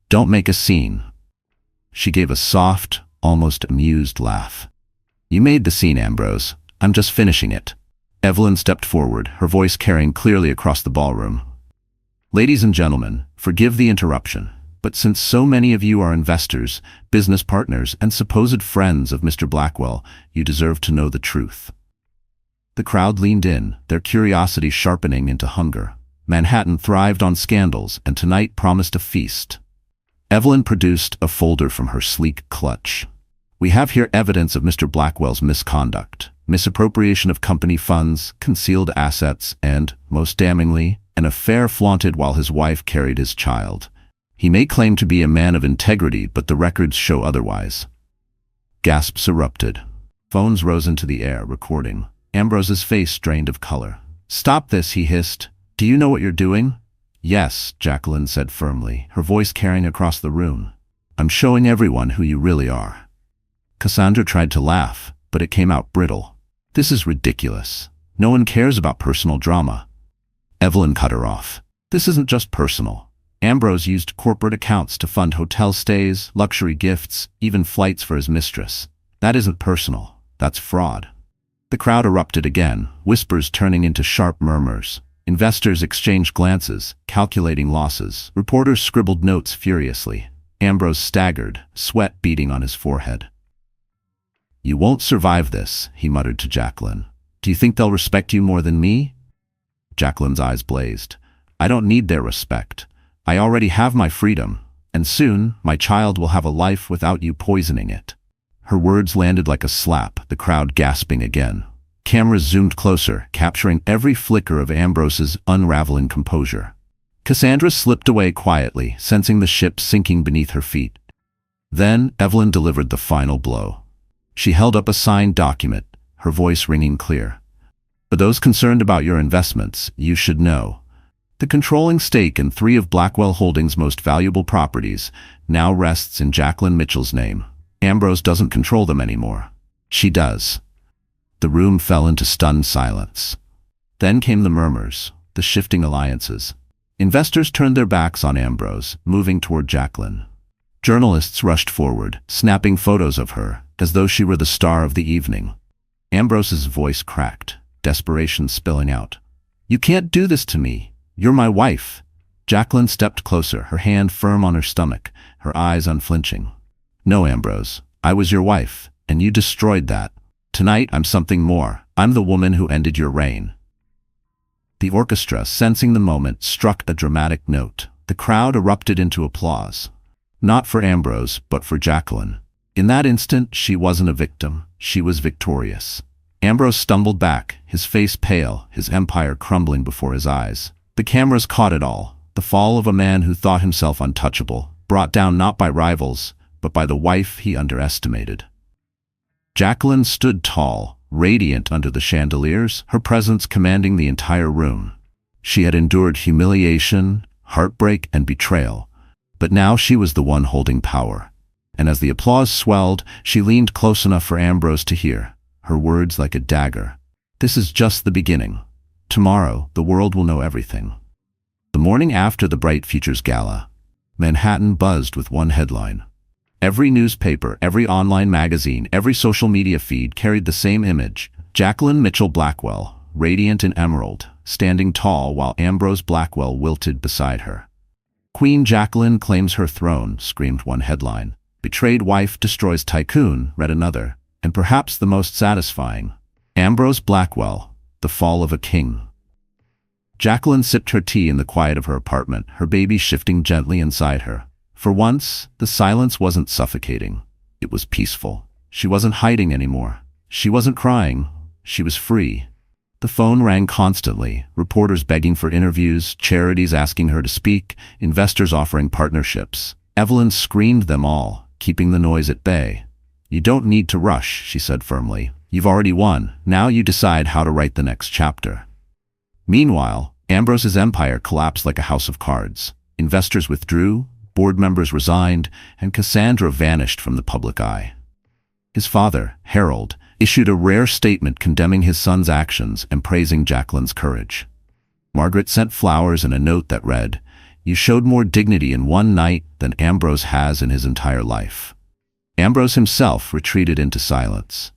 "Don't make a scene." She gave a soft, almost amused laugh. "You made the scene, Ambrose. I'm just finishing it." Evelyn stepped forward, her voice carrying clearly across the ballroom. "Ladies and gentlemen, forgive the interruption, but since so many of you are investors, business partners, and supposed friends of Mr. Blackwell, you deserve to know the truth." The crowd leaned in, their curiosity sharpening into hunger. Manhattan thrived on scandals, and tonight promised a feast. Evelyn produced a folder from her sleek clutch. "We have here evidence of Mr. Blackwell's misconduct, misappropriation of company funds, concealed assets, and, most damningly, an affair flaunted while his wife carried his child. He may claim to be a man of integrity, but the records show otherwise." Gasps erupted. Phones rose into the air, recording. Ambrose's face drained of color. "Stop this," he hissed. "Do you know what you're doing?" "Yes," Jacqueline said firmly, her voice carrying across the room. "I'm showing everyone who you really are." Cassandra tried to laugh, but it came out brittle. "This is ridiculous. No one cares about personal drama." Evelyn cut her off. "This isn't just personal. Ambrose used corporate accounts to fund hotel stays, luxury gifts, even flights for his mistress. That isn't personal. That's fraud." The crowd erupted again, whispers turning into sharp murmurs. Investors exchanged glances, calculating losses. Reporters scribbled notes furiously. Ambrose staggered, sweat beading on his forehead. "You won't survive this," he muttered to Jacqueline. "Do you think they'll respect you more than me?" Jacqueline's eyes blazed. "I don't need their respect. I already have my freedom, and soon my child will have a life without you poisoning it." Her words landed like a slap, the crowd gasping again. Cameras zoomed closer, capturing every flicker of Ambrose's unraveling composure. Cassandra slipped away quietly, sensing the ship sinking beneath her feet. Then Evelyn delivered the final blow. She held up a signed document, her voice ringing clear. "For those concerned about your investments, you should know. The controlling stake in 3 of Blackwell Holdings' most valuable properties now rests in Jacqueline Mitchell's name. Ambrose doesn't control them anymore. She does." The room fell into stunned silence. Then came the murmurs, the shifting alliances. Investors turned their backs on Ambrose, moving toward Jacqueline. Journalists rushed forward, snapping photos of her, as though she were the star of the evening. Ambrose's voice cracked, desperation spilling out. "You can't do this to me. You're my wife." Jacqueline stepped closer, her hand firm on her stomach, her eyes unflinching. "No, Ambrose, I was your wife, and you destroyed that. Tonight I'm something more. I'm the woman who ended your reign." The orchestra, sensing the moment, struck a dramatic note. The crowd erupted into applause. Not for Ambrose, but for Jacqueline. In that instant, she wasn't a victim. She was victorious. Ambrose stumbled back, his face pale, his empire crumbling before his eyes. The cameras caught it all. The fall of a man who thought himself untouchable, brought down not by rivals, but by the wife he underestimated. Jacqueline stood tall, radiant under the chandeliers, her presence commanding the entire room. She had endured humiliation, heartbreak, and betrayal, but now she was the one holding power. And as the applause swelled, she leaned close enough for Ambrose to hear, her words like a dagger. "This is just the beginning. Tomorrow, the world will know everything." The morning after the Bright Futures Gala, Manhattan buzzed with one headline. Every newspaper, every online magazine, every social media feed carried the same image. Jacqueline Mitchell Blackwell, radiant in emerald, standing tall while Ambrose Blackwell wilted beside her. "Queen Jacqueline claims her throne," screamed one headline. "Betrayed wife destroys tycoon," read another. And perhaps the most satisfying, "Ambrose Blackwell, the fall of a king." Jacqueline sipped her tea in the quiet of her apartment, her baby shifting gently inside her. For once, the silence wasn't suffocating. It was peaceful. She wasn't hiding anymore. She wasn't crying. She was free. The phone rang constantly, reporters begging for interviews, charities asking her to speak, investors offering partnerships. Evelyn screened them all, keeping the noise at bay. "You don't need to rush," she said firmly. "You've already won. Now you decide how to write the next chapter." Meanwhile, Ambrose's empire collapsed like a house of cards. Investors withdrew, board members resigned, and Cassandra vanished from the public eye. His father, Harold, issued a rare statement condemning his son's actions and praising Jacqueline's courage. Margaret sent flowers and a note that read, "You showed more dignity in one night than Ambrose has in his entire life." Ambrose himself retreated into silence.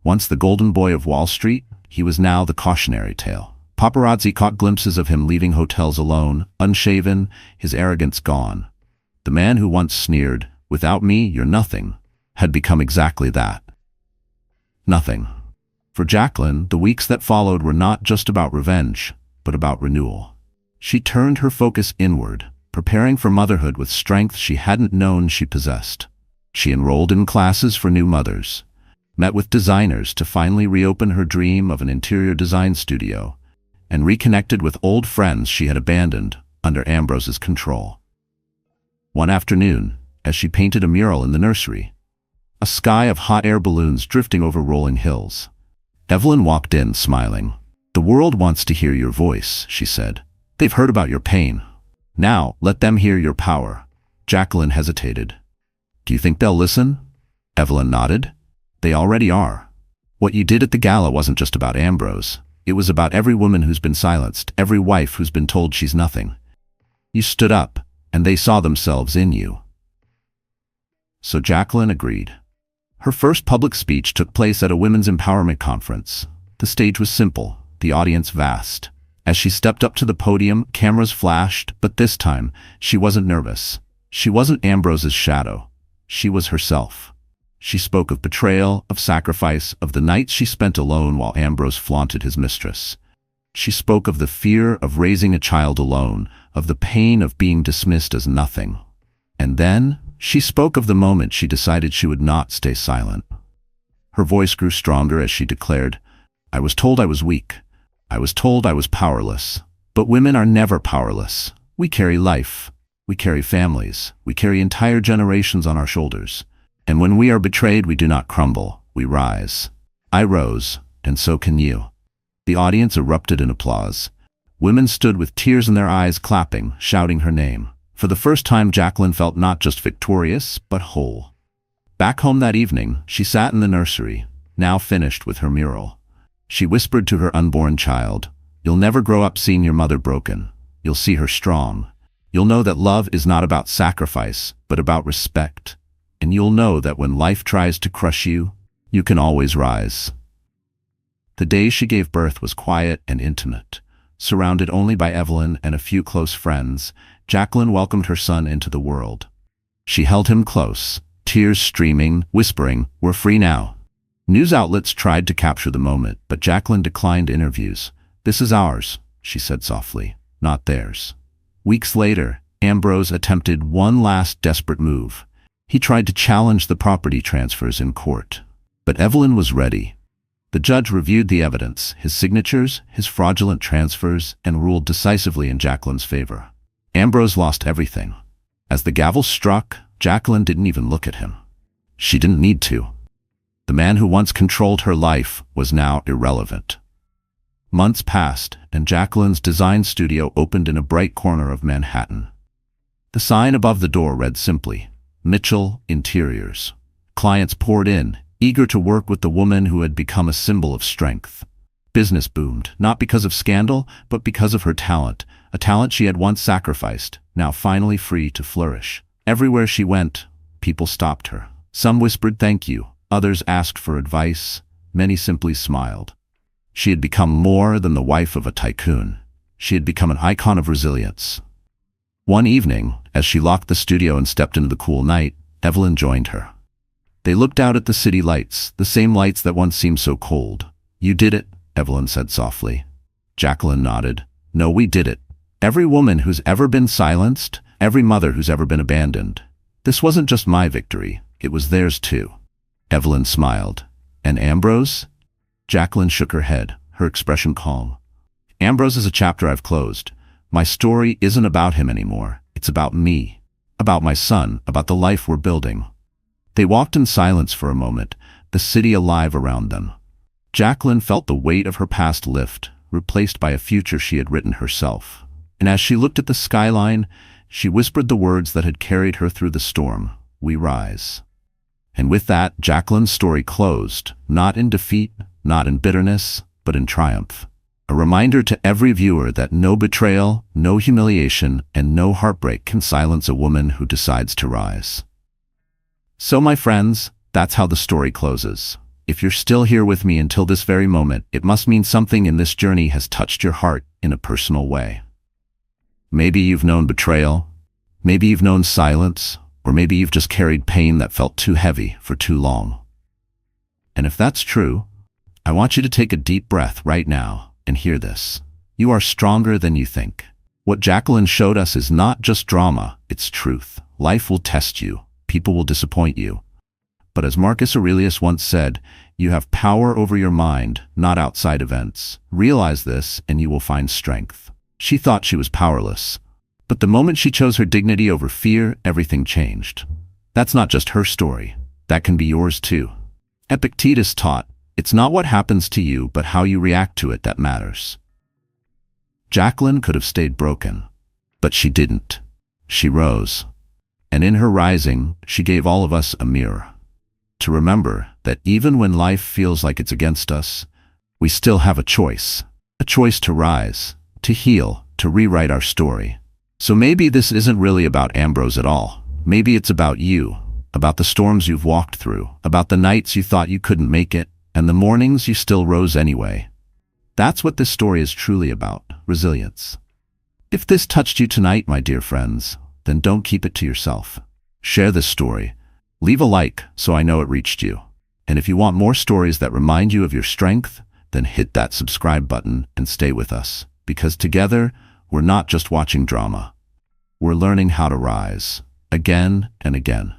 Once the golden boy of Wall Street, he was now the cautionary tale. Paparazzi caught glimpses of him leaving hotels alone, unshaven, his arrogance gone. The man who once sneered, "Without me, you're nothing," had become exactly that. Nothing. For Jacqueline, the weeks that followed were not just about revenge, but about renewal. She turned her focus inward, preparing for motherhood with strength she hadn't known she possessed. She enrolled in classes for new mothers, met with designers to finally reopen her dream of an interior design studio, and reconnected with old friends she had abandoned under Ambrose's control. One afternoon, as she painted a mural in the nursery, a sky of hot air balloons drifting over rolling hills, Evelyn walked in, smiling. "The world wants to hear your voice," she said. "They've heard about your pain. Now, let them hear your power." Jacqueline hesitated. "Do you think they'll listen?" Evelyn nodded. "They already are. What you did at the gala wasn't just about Ambrose. It was about every woman who's been silenced, every wife who's been told she's nothing. You stood up, and they saw themselves in you." So Jacqueline agreed. Her first public speech took place at a women's empowerment conference. The stage was simple, the audience vast. As she stepped up to the podium, cameras flashed, but this time, she wasn't nervous. She wasn't Ambrose's shadow. She was herself. She spoke of betrayal, of sacrifice, of the nights she spent alone while Ambrose flaunted his mistress. She spoke of the fear of raising a child alone, of the pain of being dismissed as nothing. And then, she spoke of the moment she decided she would not stay silent. Her voice grew stronger as she declared, "I was told I was weak. I was told I was powerless. But women are never powerless. We carry life. We carry families. We carry entire generations on our shoulders. And when we are betrayed, we do not crumble. We rise." I rose, and so can you. The audience erupted in applause. Women stood with tears in their eyes, clapping, shouting her name. For the first time, Jacqueline felt not just victorious, but whole. Back home that evening, she sat in the nursery, now finished with her mural. She whispered to her unborn child, "You'll never grow up seeing your mother broken. You'll see her strong. You'll know that love is not about sacrifice, but about respect. And you'll know that when life tries to crush you, you can always rise." The day she gave birth was quiet and intimate. Surrounded only by Evelyn and a few close friends, Jacqueline welcomed her son into the world. She held him close, tears streaming, whispering, "We're free now." News outlets tried to capture the moment, but Jacqueline declined interviews. "This is ours," she said softly, "not theirs." Weeks later, Ambrose attempted one last desperate move. He tried to challenge the property transfers in court. But Evelyn was ready. The judge reviewed the evidence, his signatures, his fraudulent transfers, and ruled decisively in Jacqueline's favor. Ambrose lost everything. As the gavel struck, Jacqueline didn't even look at him. She didn't need to. The man who once controlled her life was now irrelevant. Months passed, and Jacqueline's design studio opened in a bright corner of Manhattan. The sign above the door read simply, "Mitchell Interiors." Clients poured in, eager to work with the woman who had become a symbol of strength. Business boomed, not because of scandal, but because of her talent, a talent she had once sacrificed, now finally free to flourish. Everywhere she went, people stopped her. Some whispered thank you, others asked for advice, many simply smiled. She had become more than the wife of a tycoon. She had become an icon of resilience. One evening, as she locked the studio and stepped into the cool night, Evelyn joined her. They looked out at the city lights, the same lights that once seemed so cold. "You did it," Evelyn said softly. Jacqueline nodded. "No, we did it. Every woman who's ever been silenced, every mother who's ever been abandoned. This wasn't just my victory, it was theirs too." Evelyn smiled. "And Ambrose?" Jacqueline shook her head, her expression calm. "Ambrose is a chapter I've closed. My story isn't about him anymore. It's about me, about my son, about the life we're building." They walked in silence for a moment, the city alive around them. Jacqueline felt the weight of her past lift, replaced by a future she had written herself. And as she looked at the skyline, she whispered the words that had carried her through the storm: "We rise." And with that, Jacqueline's story closed, not in defeat, not in bitterness, but in triumph. A reminder to every viewer that no betrayal, no humiliation, and no heartbreak can silence a woman who decides to rise. So, my friends, that's how the story closes. If you're still here with me until this very moment, it must mean something in this journey has touched your heart in a personal way. Maybe you've known betrayal, maybe you've known silence, or maybe you've just carried pain that felt too heavy for too long. And if that's true, I want you to take a deep breath right now and hear this. You are stronger than you think. What Jacqueline showed us is not just drama, it's truth. Life will test you, people will disappoint you. But as Marcus Aurelius once said, you have power over your mind, not outside events. Realize this and you will find strength. She thought she was powerless. But the moment she chose her dignity over fear, everything changed. That's not just her story. That can be yours too. Epictetus taught, it's not what happens to you, but how you react to it that matters. Jacqueline could have stayed broken, but she didn't. She rose. And in her rising, she gave all of us a mirror. To remember that even when life feels like it's against us, we still have a choice to rise, to heal, to rewrite our story. So maybe this isn't really about Ambrose at all. Maybe it's about you, about the storms you've walked through, about the nights you thought you couldn't make it, and the mornings you still rose anyway. That's what this story is truly about, resilience. If this touched you tonight, my dear friends, then don't keep it to yourself. Share this story. Leave a like so I know it reached you. And if you want more stories that remind you of your strength, then hit that subscribe button and stay with us. Because together, we're not just watching drama. We're learning how to rise, again and again.